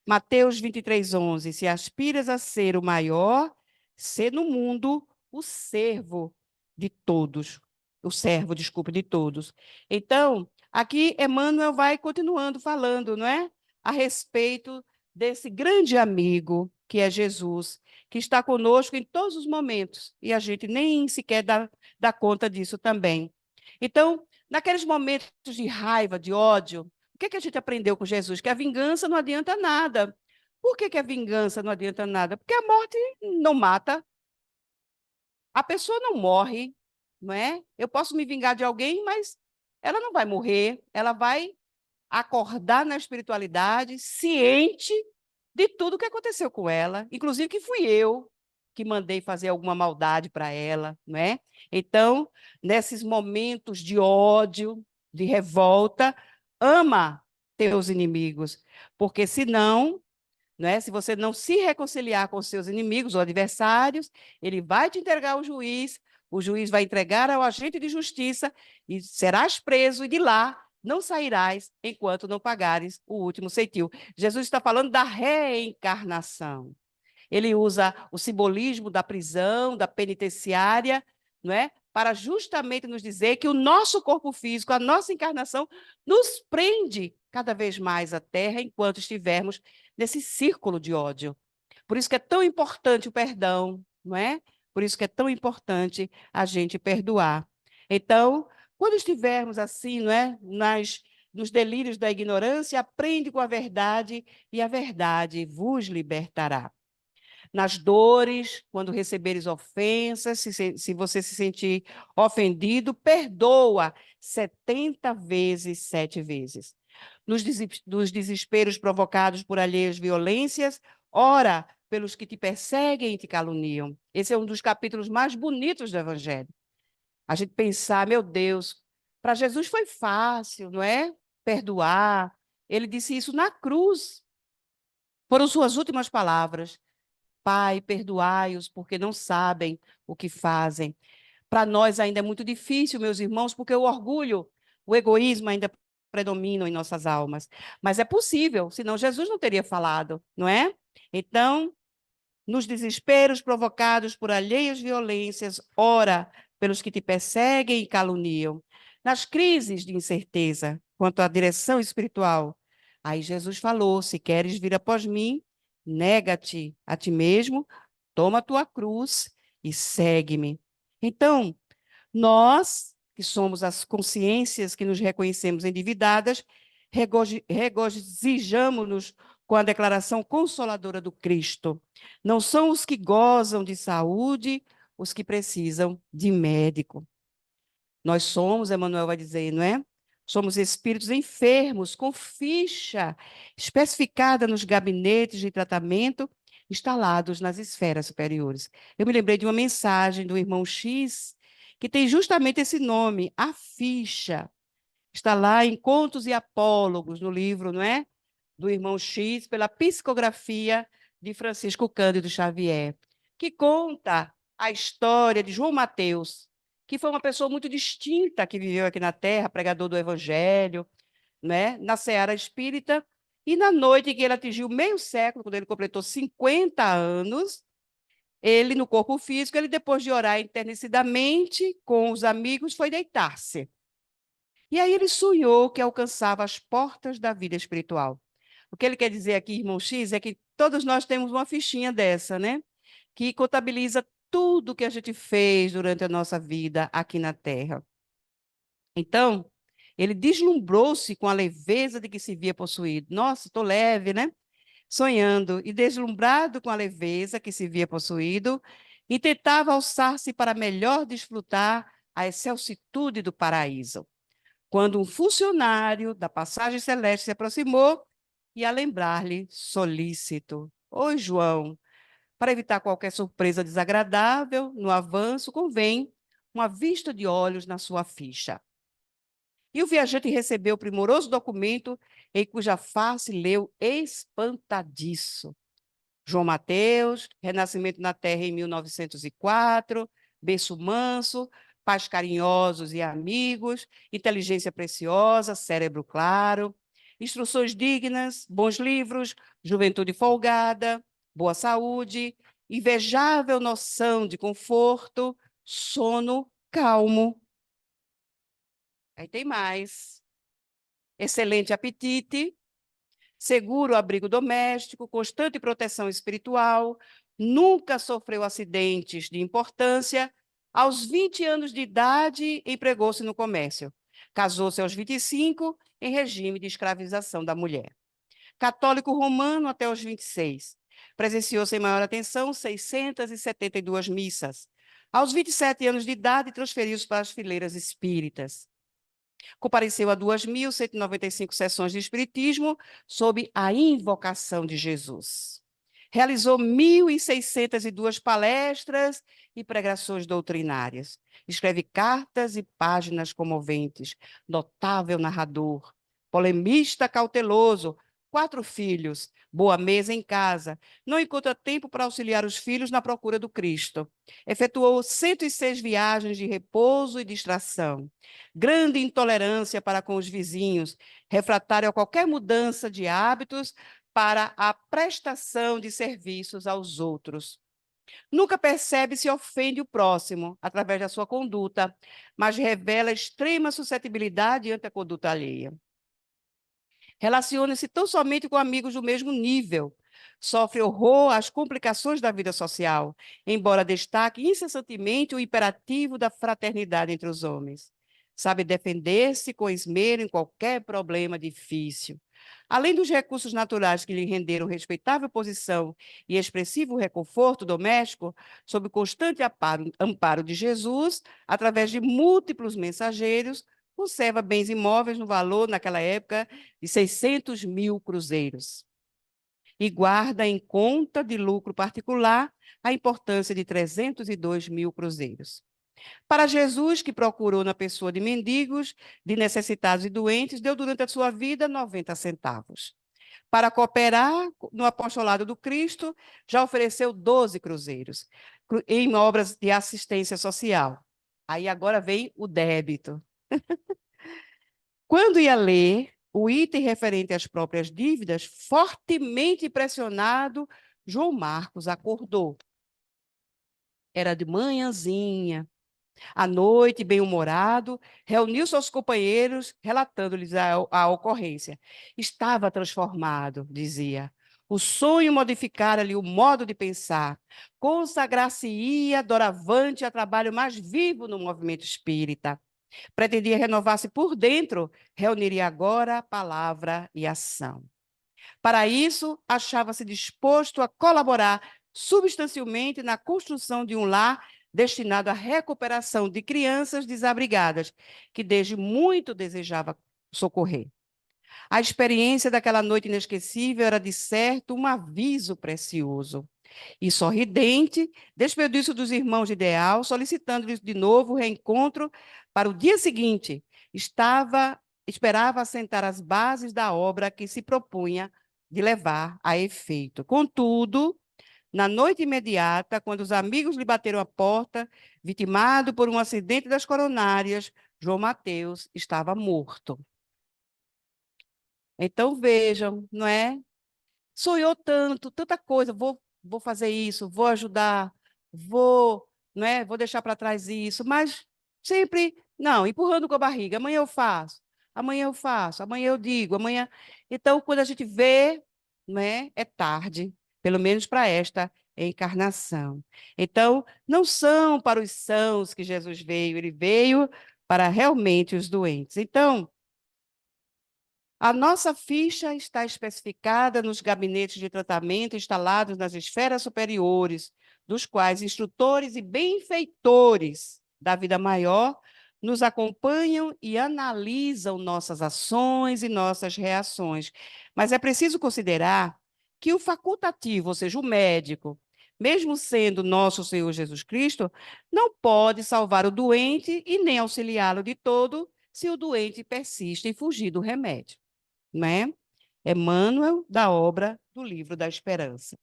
Mateus 23, 11. Se aspiras a ser o maior, sê no mundo o servo de todos. O servo, desculpa, de todos. Então, aqui Emmanuel vai continuando falando, não é? A respeito desse grande amigo que é Jesus, que está conosco em todos os momentos, e a gente nem sequer dá conta disso também. Então, naqueles momentos de raiva, de ódio, o que a gente aprendeu com Jesus? Que a vingança não adianta nada. Por que a vingança não adianta nada? Porque a morte não mata. A pessoa não morre, não é? Eu posso me vingar de alguém, mas ela não vai morrer. Ela vai acordar na espiritualidade, ciente de tudo que aconteceu com ela, inclusive que fui eu que mandei fazer alguma maldade para ela, não é? Então, nesses momentos de ódio, de revolta, ama teus inimigos, porque senão, não é? Se você não se reconciliar com os seus inimigos ou adversários, ele vai te entregar ao juiz, o juiz vai entregar ao agente de justiça e serás preso e de lá não sairás enquanto não pagares o último ceitil. Jesus está falando da reencarnação. Ele usa o simbolismo da prisão, da penitenciária, não é? Para justamente nos dizer que o nosso corpo físico, a nossa encarnação, nos prende cada vez mais à Terra enquanto estivermos nesse círculo de ódio. Por isso que é tão importante o perdão, não é? Por isso que é tão importante a gente perdoar. Então, quando estivermos assim, não é? Nos delírios da ignorância, aprende com a verdade e a verdade vos libertará. Nas dores, quando receberes ofensas, se você se sentir ofendido, perdoa 70 vezes, 7 vezes. Nos desesperos provocados por alheias violências, ora pelos que te perseguem e te caluniam. Esse é um dos capítulos mais bonitos do Evangelho. A gente pensar, meu Deus, para Jesus foi fácil, não é? Perdoar. Ele disse isso na cruz. Foram suas últimas palavras. Pai, perdoai-os, porque não sabem o que fazem. Para nós ainda é muito difícil, meus irmãos, porque o orgulho, o egoísmo ainda predominam em nossas almas. Mas é possível, senão Jesus não teria falado, não é? Então, nos desesperos provocados por alheias violências, ora pelos que te perseguem e caluniam. Nas crises de incerteza quanto à direção espiritual, aí Jesus falou: se queres vir após mim, nega-te a ti mesmo, toma a tua cruz e segue-me. Então, nós, que somos as consciências que nos reconhecemos endividadas, regozijamo-nos com a declaração consoladora do Cristo. Não são os que gozam de saúde os que precisam de médico. Nós somos, Emmanuel vai dizer, não é? Somos espíritos enfermos, com ficha especificada nos gabinetes de tratamento instalados nas esferas superiores. Eu me lembrei de uma mensagem do irmão X, que tem justamente esse nome, a ficha. Está lá em Contos e Apólogos, no livro, não é? Do irmão X, pela psicografia de Francisco Cândido Xavier, que conta a história de João Mateus, que foi uma pessoa muito distinta que viveu aqui na Terra, pregador do Evangelho, né, na seara espírita, e na noite em que ele atingiu meio século, quando ele completou 50 anos, ele, no corpo físico, ele, depois de orar enternecidamente com os amigos, foi deitar-se. E aí ele sonhou que alcançava as portas da vida espiritual. O que ele quer dizer aqui, irmão X, é que todos nós temos uma fichinha dessa, né? Que contabiliza tudo que a gente fez durante a nossa vida aqui na Terra. Então, ele deslumbrou-se com a leveza de que se via possuído. Nossa, estou leve, né? Sonhando e deslumbrado com a leveza que se via possuído, e tentava alçar-se para melhor desfrutar a excelsitude do paraíso. Quando um funcionário da passagem celeste se aproximou e a lembrar-lhe solícito: Oi, João, para evitar qualquer surpresa desagradável no avanço, convém uma vista de olhos na sua ficha. E o viajante recebeu o primoroso documento em cuja face leu espantadiço. João Mateus, Renascimento na Terra em 1904, berço manso, pais carinhosos e amigos, inteligência preciosa, cérebro claro, instruções dignas, bons livros, juventude folgada, boa saúde, invejável noção de conforto, sono calmo. Aí tem mais. Excelente apetite, seguro abrigo doméstico, constante proteção espiritual, nunca sofreu acidentes de importância. Aos 20 anos de idade, empregou-se no comércio. Casou-se aos 25, em regime de escravização da mulher. Católico romano até os 26. Presenciou sem maior atenção 672 missas. Aos 27 anos de idade, transferiu-se para as fileiras espíritas. Compareceu a 2.195 sessões de espiritismo sob a invocação de Jesus. Realizou 1.602 palestras e pregações doutrinárias. Escreve cartas e páginas comoventes. Notável narrador. Polemista cauteloso. 4 filhos. Boa mesa em casa. Não encontra tempo para auxiliar os filhos na procura do Cristo. Efetuou 106 viagens de repouso e distração. Grande intolerância para com os vizinhos. Refratário a qualquer mudança de hábitos para a prestação de serviços aos outros. Nunca percebe se ofende o próximo através da sua conduta, mas revela extrema suscetibilidade ante a conduta alheia. Relaciona-se tão somente com amigos do mesmo nível. Sofre horror às complicações da vida social, embora destaque incessantemente o imperativo da fraternidade entre os homens. Sabe defender-se com esmero em qualquer problema difícil. Além dos recursos naturais que lhe renderam respeitável posição e expressivo reconforto doméstico, sob o constante amparo de Jesus, através de múltiplos mensageiros, conserva bens imóveis no valor, naquela época, de 600 mil cruzeiros. E guarda em conta de lucro particular a importância de 302 mil cruzeiros. Para Jesus, que procurou na pessoa de mendigos, de necessitados e doentes, deu durante a sua vida 90 centavos. Para cooperar no apostolado do Cristo, já ofereceu 12 cruzeiros em obras de assistência social. Aí agora vem o débito. Quando ia ler o item referente às próprias dívidas, fortemente impressionado, João Marcos acordou. Era de manhãzinha. À noite, bem-humorado, reuniu seus companheiros, relatando-lhes a ocorrência. Estava transformado, dizia. O sonho modificara-lhe o modo de pensar. Consagrar-se-ia doravante a trabalho mais vivo no movimento espírita. Pretendia renovar-se por dentro, reuniria agora a palavra e ação. Para isso, achava-se disposto a colaborar substancialmente na construção de um lar destinado à recuperação de crianças desabrigadas, que desde muito desejava socorrer. A experiência daquela noite inesquecível era, de certo, um aviso precioso. E sorridente, despediu-se dos irmãos de ideal, solicitando-lhes de novo o reencontro para o dia seguinte. Esperava assentar as bases da obra que se propunha de levar a efeito. Contudo, na noite imediata, quando os amigos lhe bateram a porta, vitimado por um acidente das coronárias, João Mateus estava morto. Então vejam, não é? Sonhou tanto, tanta coisa, vou fazer isso, vou ajudar, não é? Vou deixar para trás isso, mas sempre, não, empurrando com a barriga, amanhã eu faço, amanhã eu faço, amanhã eu digo, amanhã... Então, quando a gente vê, né, é tarde, pelo menos para esta encarnação. Então, não são para os sãos que Jesus veio, ele veio para realmente os doentes. Então, a nossa ficha está especificada nos gabinetes de tratamento instalados nas esferas superiores, dos quais instrutores e benfeitores da vida maior nos acompanham e analisam nossas ações e nossas reações. Mas é preciso considerar que o facultativo, ou seja, o médico, mesmo sendo nosso Senhor Jesus Cristo, não pode salvar o doente e nem auxiliá-lo de todo se o doente persiste em fugir do remédio. Né? Emmanuel, da obra do Livro da Esperança.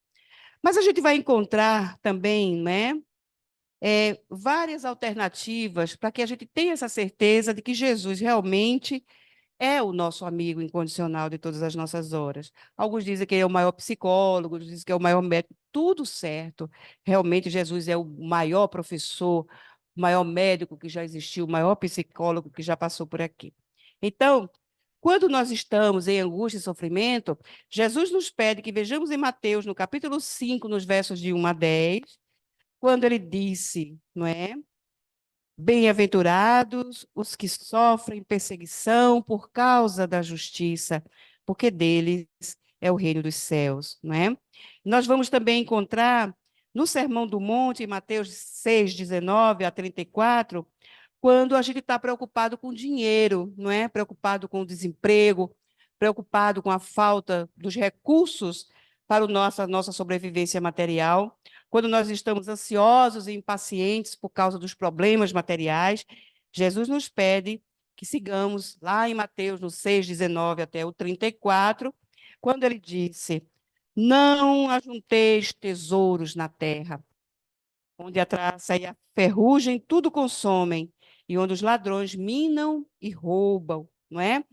Mas a gente vai encontrar também, né, várias alternativas para que a gente tenha essa certeza de que Jesus realmente é o nosso amigo incondicional de todas as nossas horas. Alguns dizem que ele é o maior psicólogo, outros dizem que é o maior médico, tudo certo. Realmente Jesus é o maior professor, o maior médico que já existiu, o maior psicólogo que já passou por aqui. Então, quando nós estamos em angústia e sofrimento, Jesus nos pede que vejamos em Mateus, no capítulo 5, nos versos de 1 a 10, quando ele disse, não é? Bem-aventurados os que sofrem perseguição por causa da justiça, porque deles é o reino dos céus, não é? Nós vamos também encontrar no Sermão do Monte, em Mateus 6, 19 a 34, quando a gente está preocupado com dinheiro, não é? Preocupado com o desemprego, preocupado com a falta dos recursos para a nossa sobrevivência material, quando nós estamos ansiosos e impacientes por causa dos problemas materiais, Jesus nos pede que sigamos lá em Mateus, no 6:19 até o 34, quando ele disse: não ajunteis tesouros na terra, onde a traça e a ferrugem tudo consomem, e onde os ladrões minam e roubam, não é?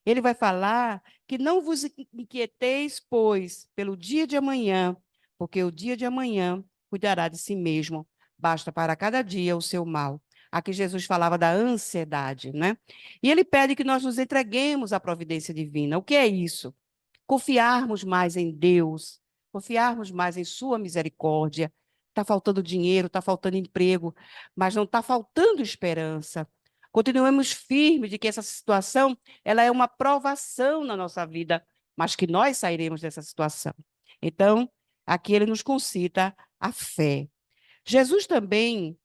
Ele vai falar que não vos inquieteis, pois, pelo dia de amanhã, porque o dia de amanhã cuidará de si mesmo. Basta para cada dia o seu mal. Aqui Jesus falava da ansiedade, né? E ele pede que nós nos entreguemos à providência divina. O que é isso? Confiarmos mais em Deus, confiarmos mais em sua misericórdia. Está faltando dinheiro, está faltando emprego, mas não está faltando esperança. Continuemos firmes de que essa situação ela é uma provação na nossa vida, mas que nós sairemos dessa situação. Então, aqui ele nos concita a fé. Jesus também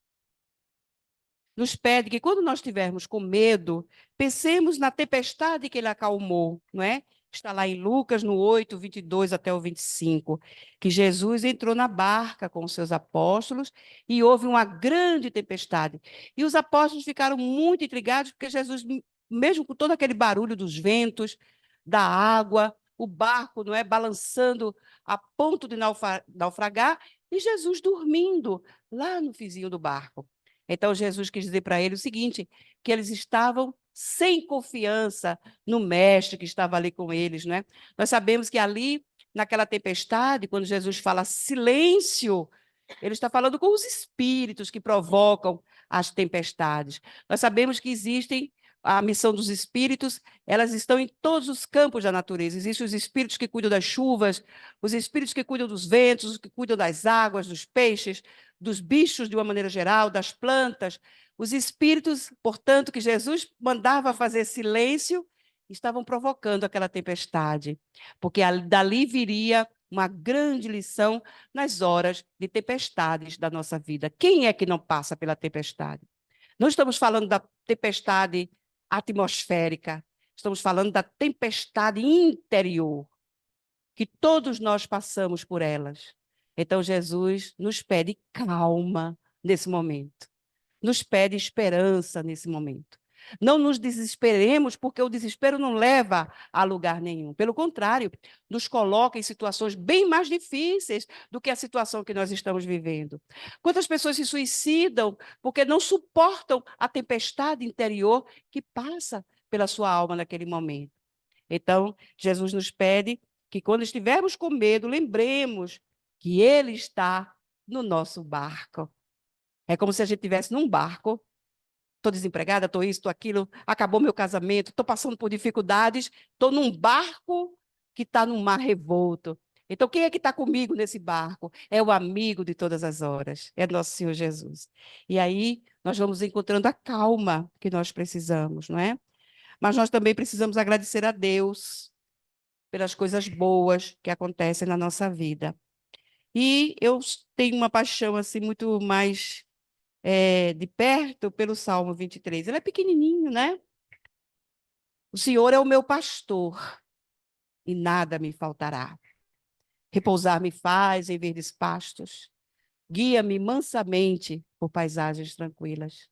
nos pede que, quando nós estivermos com medo, pensemos na tempestade que ele acalmou, não é? Está lá em Lucas, no 8:22 até o 25, que Jesus entrou na barca com os seus apóstolos e houve uma grande tempestade. E os apóstolos ficaram muito intrigados, porque Jesus, mesmo com todo aquele barulho dos ventos, da água, o barco, não é, balançando a ponto de naufragar, e Jesus dormindo lá no fizinho do barco. Então, Jesus quis dizer para ele o seguinte, que eles estavam sem confiança no mestre que estava ali com eles, né? Nós sabemos que ali, naquela tempestade, quando Jesus fala silêncio, ele está falando com os espíritos que provocam as tempestades. Nós sabemos que existem a missão dos espíritos, elas estão em todos os campos da natureza. Existem os espíritos que cuidam das chuvas, os espíritos que cuidam dos ventos, os que cuidam das águas, dos peixes, dos bichos de uma maneira geral, das plantas. Os espíritos, portanto, que Jesus mandava fazer silêncio, estavam provocando aquela tempestade, porque dali viria uma grande lição nas horas de tempestades da nossa vida. Quem é que não passa pela tempestade? Não estamos falando da tempestade atmosférica, estamos falando da tempestade interior, que todos nós passamos por elas. Então, Jesus nos pede calma nesse momento, nos pede esperança nesse momento. Não nos desesperemos, porque o desespero não leva a lugar nenhum. Pelo contrário, nos coloca em situações bem mais difíceis do que a situação que nós estamos vivendo. Quantas pessoas se suicidam porque não suportam a tempestade interior que passa pela sua alma naquele momento? Então, Jesus nos pede que, quando estivermos com medo, lembremos que Ele está no nosso barco. É como se a gente estivesse num barco. Estou desempregada, estou isso, estou aquilo, acabou meu casamento, estou passando por dificuldades, estou num barco que está num mar revolto. Então, quem é que está comigo nesse barco? É o amigo de todas as horas, é nosso Senhor Jesus. E aí, nós vamos encontrando a calma que nós precisamos, não é? Mas nós também precisamos agradecer a Deus pelas coisas boas que acontecem na nossa vida. E eu tenho uma paixão assim muito mais de perto pelo Salmo 23. Ele é pequenininho, né? O Senhor é o meu pastor e nada me faltará. Repousar-me faz em verdes pastos. Guia-me mansamente por paisagens tranquilas.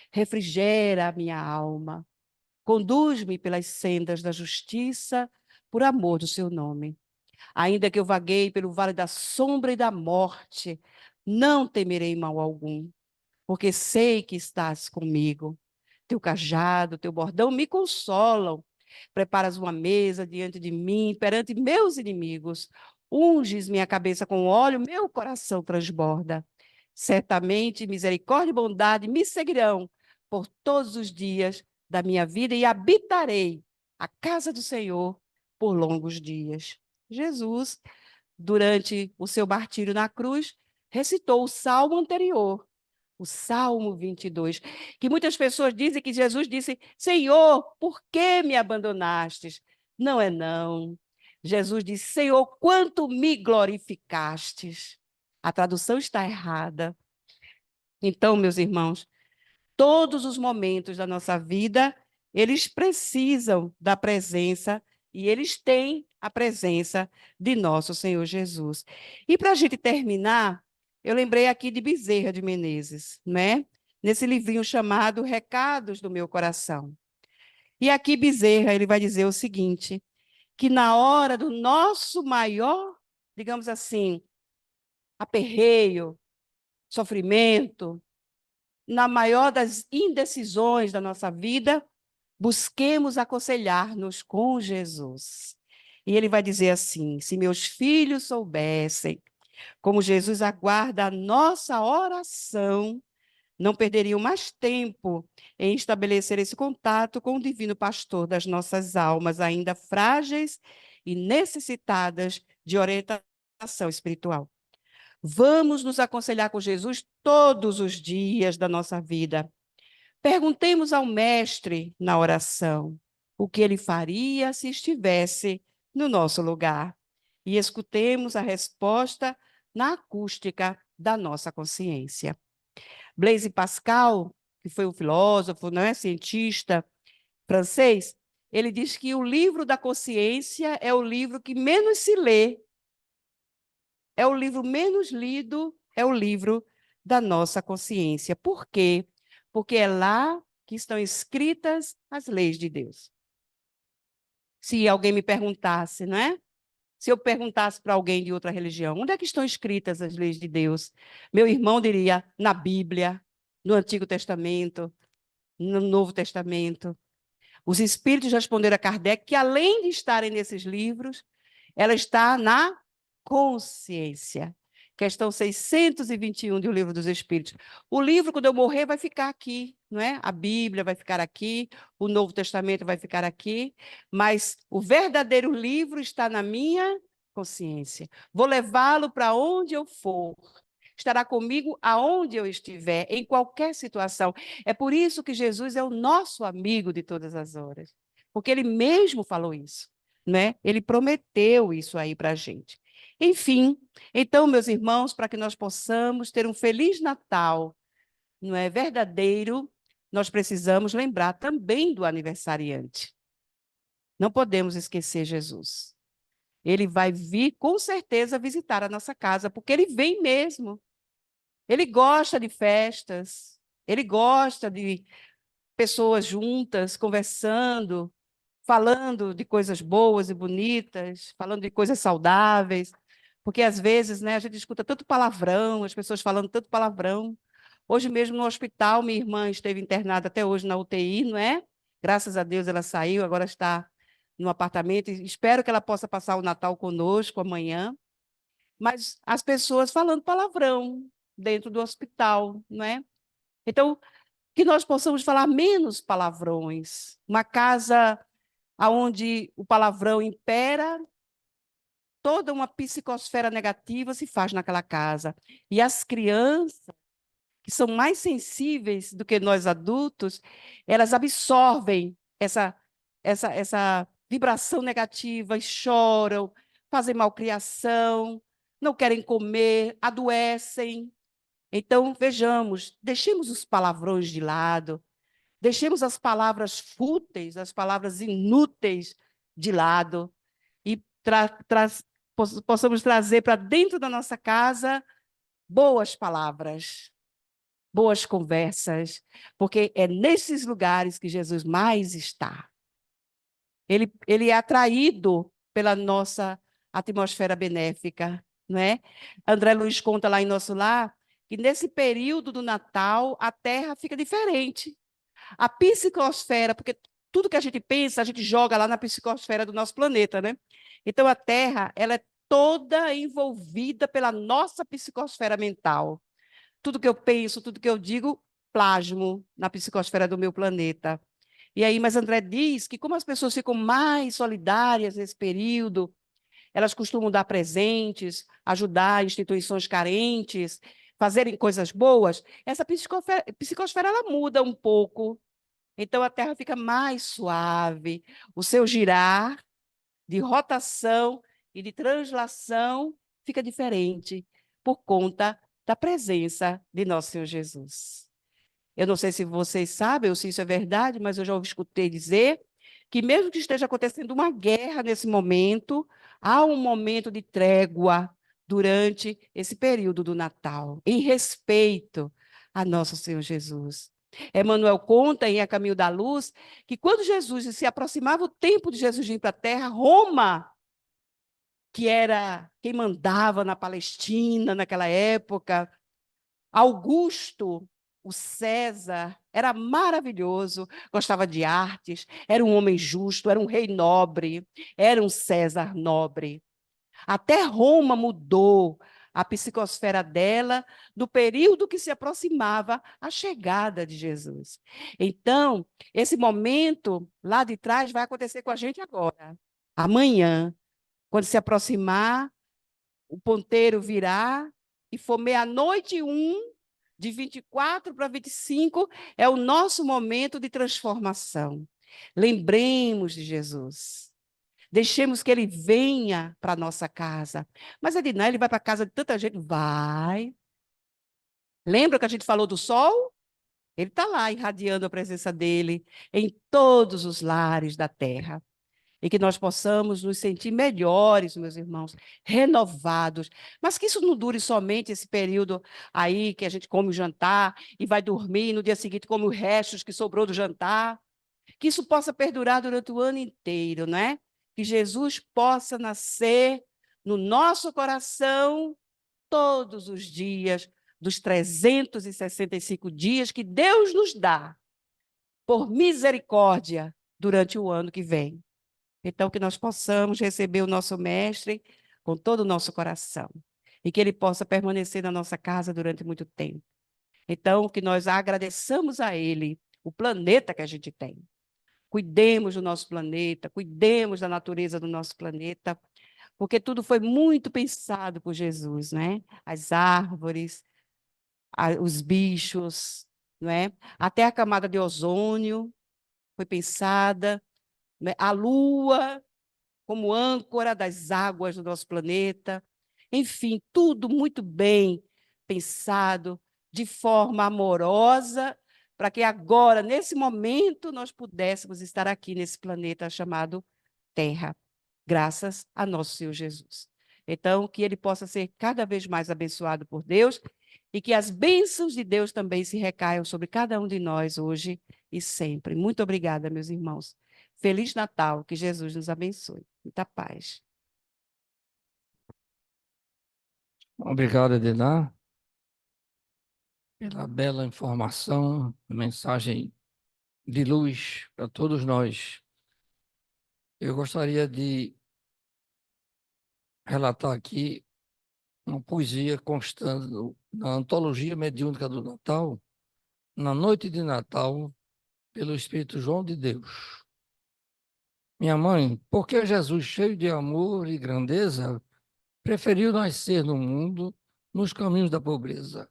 Refrigera a minha alma. Conduz-me pelas sendas da justiça, por amor do seu nome. Ainda que eu vagueie pelo vale da sombra e da morte, não temerei mal algum, porque sei que estás comigo. Teu cajado, teu bordão me consolam. Preparas uma mesa diante de mim, perante meus inimigos. Unges minha cabeça com óleo, meu coração transborda. Certamente misericórdia e bondade me seguirão por todos os dias da minha vida e habitarei a casa do Senhor por longos dias. Jesus, durante o seu martírio na cruz, recitou o salmo anterior, o Salmo 22, que muitas pessoas dizem que Jesus disse: Senhor, por que me abandonastes? Não é não. Jesus disse: Senhor, quanto me glorificastes. A tradução está errada. Então, meus irmãos, todos os momentos da nossa vida, eles precisam da presença e eles têm a presença de nosso Senhor Jesus. E para a gente terminar, eu lembrei aqui de Bezerra de Menezes, né? Nesse livrinho chamado Recados do Meu Coração. E aqui Bezerra, ele vai dizer o seguinte, que na hora do nosso maior, digamos assim, aperreio, sofrimento, na maior das indecisões da nossa vida, busquemos aconselhar-nos com Jesus. E ele vai dizer assim: se meus filhos soubessem como Jesus aguarda a nossa oração, não perderiam mais tempo em estabelecer esse contato com o divino pastor das nossas almas, ainda frágeis e necessitadas de orientação espiritual. Vamos nos aconselhar com Jesus todos os dias da nossa vida. Perguntemos ao Mestre na oração o que ele faria se estivesse no nosso lugar e escutemos a resposta na acústica da nossa consciência. Blaise Pascal, que foi um filósofo, não é, cientista francês, ele diz que o livro da consciência é o livro que menos se lê, é o livro menos lido, é o livro da nossa consciência. Por quê? Porque é lá que estão escritas as leis de Deus. Se alguém me perguntasse, não é? Se eu perguntasse para alguém de outra religião, onde é que estão escritas as leis de Deus? Meu irmão diria, na Bíblia, no Antigo Testamento, no Novo Testamento. Os espíritos responderam a Kardec que, além de estarem nesses livros, ela está na consciência. Questão 621 do Livro dos Espíritos. O livro, quando eu morrer, vai ficar aqui, não é? A Bíblia vai ficar aqui, o Novo Testamento vai ficar aqui, mas o verdadeiro livro está na minha consciência. Vou levá-lo para onde eu for. Estará comigo aonde eu estiver, em qualquer situação. É por isso que Jesus é o nosso amigo de todas as horas, porque ele mesmo falou isso, né? Ele prometeu isso aí para a gente. Enfim, então, meus irmãos, para que nós possamos ter um feliz Natal, não é verdadeiro, nós precisamos lembrar também do aniversariante. Não podemos esquecer Jesus. Ele vai vir, com certeza, visitar a nossa casa, porque ele vem mesmo. Ele gosta de festas, ele gosta de pessoas juntas, conversando, falando de coisas boas e bonitas, falando de coisas saudáveis, porque às vezes, né, a gente escuta tanto palavrão, as pessoas falando tanto palavrão. Hoje mesmo no hospital, minha irmã esteve internada até hoje na UTI, não é? Graças a Deus ela saiu, agora está no apartamento, e espero que ela possa passar o Natal conosco amanhã. Mas as pessoas falando palavrão dentro do hospital, não é? Então, que nós possamos falar menos palavrões. Uma casa onde o palavrão impera, toda uma psicosfera negativa se faz naquela casa. E as crianças, que são mais sensíveis do que nós adultos, elas absorvem essa vibração negativa e choram, fazem malcriação, não querem comer, adoecem. Então, vejamos, deixemos os palavrões de lado, deixemos as palavras fúteis, as palavras inúteis de lado e possamos trazer para dentro da nossa casa boas palavras, boas conversas, porque é nesses lugares que Jesus mais está. Ele é atraído pela nossa atmosfera benéfica, não é? André Luiz conta lá em Nosso Lar que nesse período do Natal a Terra fica diferente. A psicosfera, porque tudo que a gente pensa, a gente joga lá na psicosfera do nosso planeta, né? Então a Terra, ela é toda envolvida pela nossa psicosfera mental. Tudo que eu penso, tudo que eu digo, plasmo na psicosfera do meu planeta. E aí, mas André diz que como as pessoas ficam mais solidárias nesse período, elas costumam dar presentes, ajudar instituições carentes, fazerem coisas boas, essa psicosfera ela muda um pouco. Então a Terra fica mais suave, o seu girar de rotação e de translação fica diferente por conta da presença de nosso Senhor Jesus. Eu não sei se vocês sabem ou se isso é verdade, mas eu já escutei dizer que mesmo que esteja acontecendo uma guerra nesse momento, há um momento de trégua durante esse período do Natal, em respeito a nosso Senhor Jesus. Emmanuel conta em A Caminho da Luz que quando Jesus se aproximava o tempo de Jesus vir para a Terra, Roma, que era quem mandava na Palestina naquela época, Augusto, o César, era maravilhoso, gostava de artes, era um homem justo, era um rei nobre, era um César nobre. Até Roma mudou a psicosfera dela no período que se aproximava a chegada de Jesus. Então, esse momento lá de trás vai acontecer com a gente agora. Amanhã, quando se aproximar, o ponteiro virá e for meia-noite e de 24 para 25, é o nosso momento de transformação. Lembremos de Jesus. Deixemos que ele venha para a nossa casa. Mas, Edna, ele vai para a casa de tanta gente? Vai. Lembra que a gente falou do sol? Ele está lá irradiando a presença dele em todos os lares da terra. E que nós possamos nos sentir melhores, meus irmãos, renovados. Mas que isso não dure somente esse período aí que a gente come o jantar e vai dormir, e no dia seguinte come os restos que sobrou do jantar. Que isso possa perdurar durante o ano inteiro, né? Que Jesus possa nascer no nosso coração todos os dias, dos 365 dias que Deus nos dá, por misericórdia, durante o ano que vem. Então, que nós possamos receber o nosso Mestre com todo o nosso coração e que ele possa permanecer na nossa casa durante muito tempo. Então, que nós agradeçamos a ele o planeta que a gente tem. Cuidemos do nosso planeta, cuidemos da natureza do nosso planeta, porque tudo foi muito pensado por Jesus, né? As árvores, os bichos, não é? Até a camada de ozônio foi pensada, né? A Lua como âncora das águas do nosso planeta. Enfim, tudo muito bem pensado, de forma amorosa, para que agora, nesse momento, nós pudéssemos estar aqui nesse planeta chamado Terra, graças a nosso Senhor Jesus. Então, que ele possa ser cada vez mais abençoado por Deus e que as bênçãos de Deus também se recaiam sobre cada um de nós hoje e sempre. Muito obrigada, meus irmãos. Feliz Natal, que Jesus nos abençoe. Muita paz. Obrigado, Edna, pela bela informação, mensagem de luz para todos nós. Eu gostaria de relatar aqui uma poesia constando na Antologia Mediúnica do Natal, na noite de Natal, pelo Espírito João de Deus. Minha mãe, porque Jesus, cheio de amor e grandeza, preferiu nascer no mundo nos caminhos da pobreza?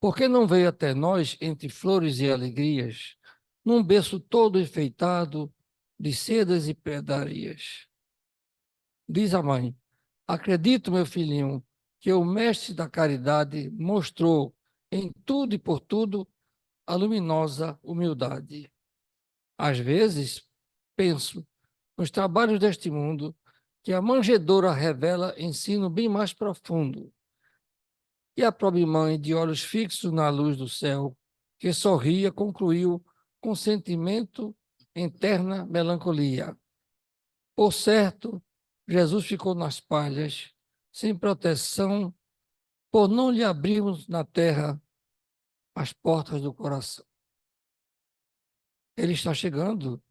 Porque não veio até nós entre flores e alegrias, num berço todo enfeitado de sedas e pedarias? Diz a mãe: acredito, meu filhinho, que o mestre da caridade mostrou em tudo e por tudo a luminosa humildade. Às vezes, penso nos trabalhos deste mundo que a manjedoura revela ensino bem mais profundo. E a pobre mãe, de olhos fixos na luz do céu, que sorria, concluiu com sentimento em terna melancolia. Por certo, Jesus ficou nas palhas, sem proteção, por não lhe abrirmos na terra as portas do coração. Ele está chegando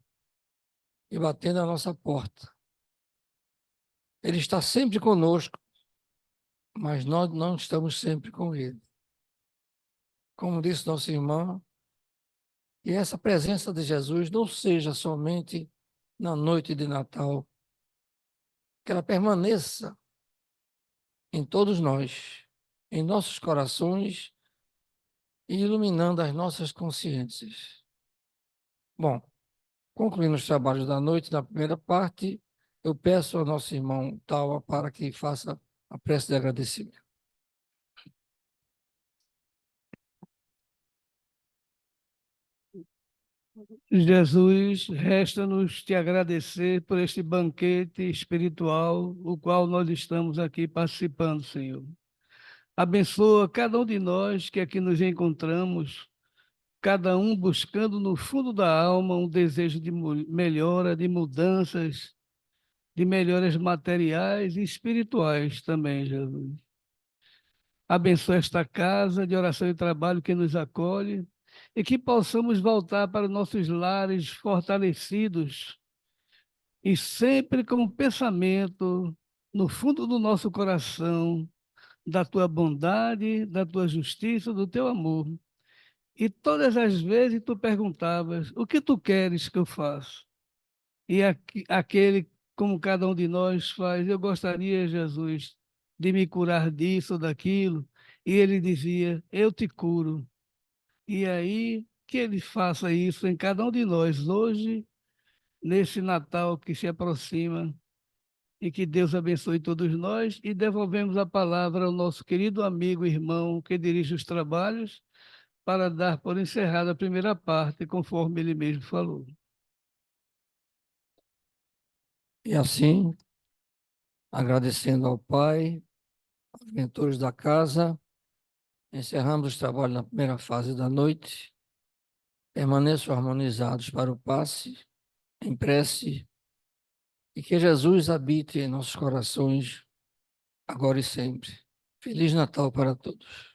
e batendo a nossa porta. Ele está sempre conosco, mas nós não estamos sempre com ele. Como disse nossa irmã, que essa presença de Jesus não seja somente na noite de Natal, que ela permaneça em todos nós, em nossos corações e iluminando as nossas consciências. Bom, concluindo os trabalhos da noite, na primeira parte, eu peço ao nosso irmão Taua para que faça a prece de agradecimento. Jesus, resta-nos te agradecer por este banquete espiritual, o qual nós estamos aqui participando, Senhor. Abençoa cada um de nós que aqui nos encontramos, cada um buscando no fundo da alma um desejo de melhora, de melhoras materiais e espirituais também, Jesus. Abençoa esta casa de oração e trabalho que nos acolhe e que possamos voltar para nossos lares fortalecidos e sempre com o pensamento no fundo do nosso coração da tua bondade, da tua justiça, do teu amor. E todas as vezes tu perguntavas: o que tu queres que eu faça? E aquele, como cada um de nós faz, eu gostaria, Jesus, de me curar disso ou daquilo. E ele dizia: eu te curo. E aí, que ele faça isso em cada um de nós hoje, nesse Natal que se aproxima, e que Deus abençoe todos nós. E devolvemos a palavra ao nosso querido amigo, irmão, que dirige os trabalhos, para dar por encerrada a primeira parte, conforme ele mesmo falou. E assim, agradecendo ao Pai, aos mentores da casa, encerramos o trabalho na primeira fase da noite. Permaneçam harmonizados para o passe, em prece, e que Jesus habite em nossos corações, agora e sempre. Feliz Natal para todos.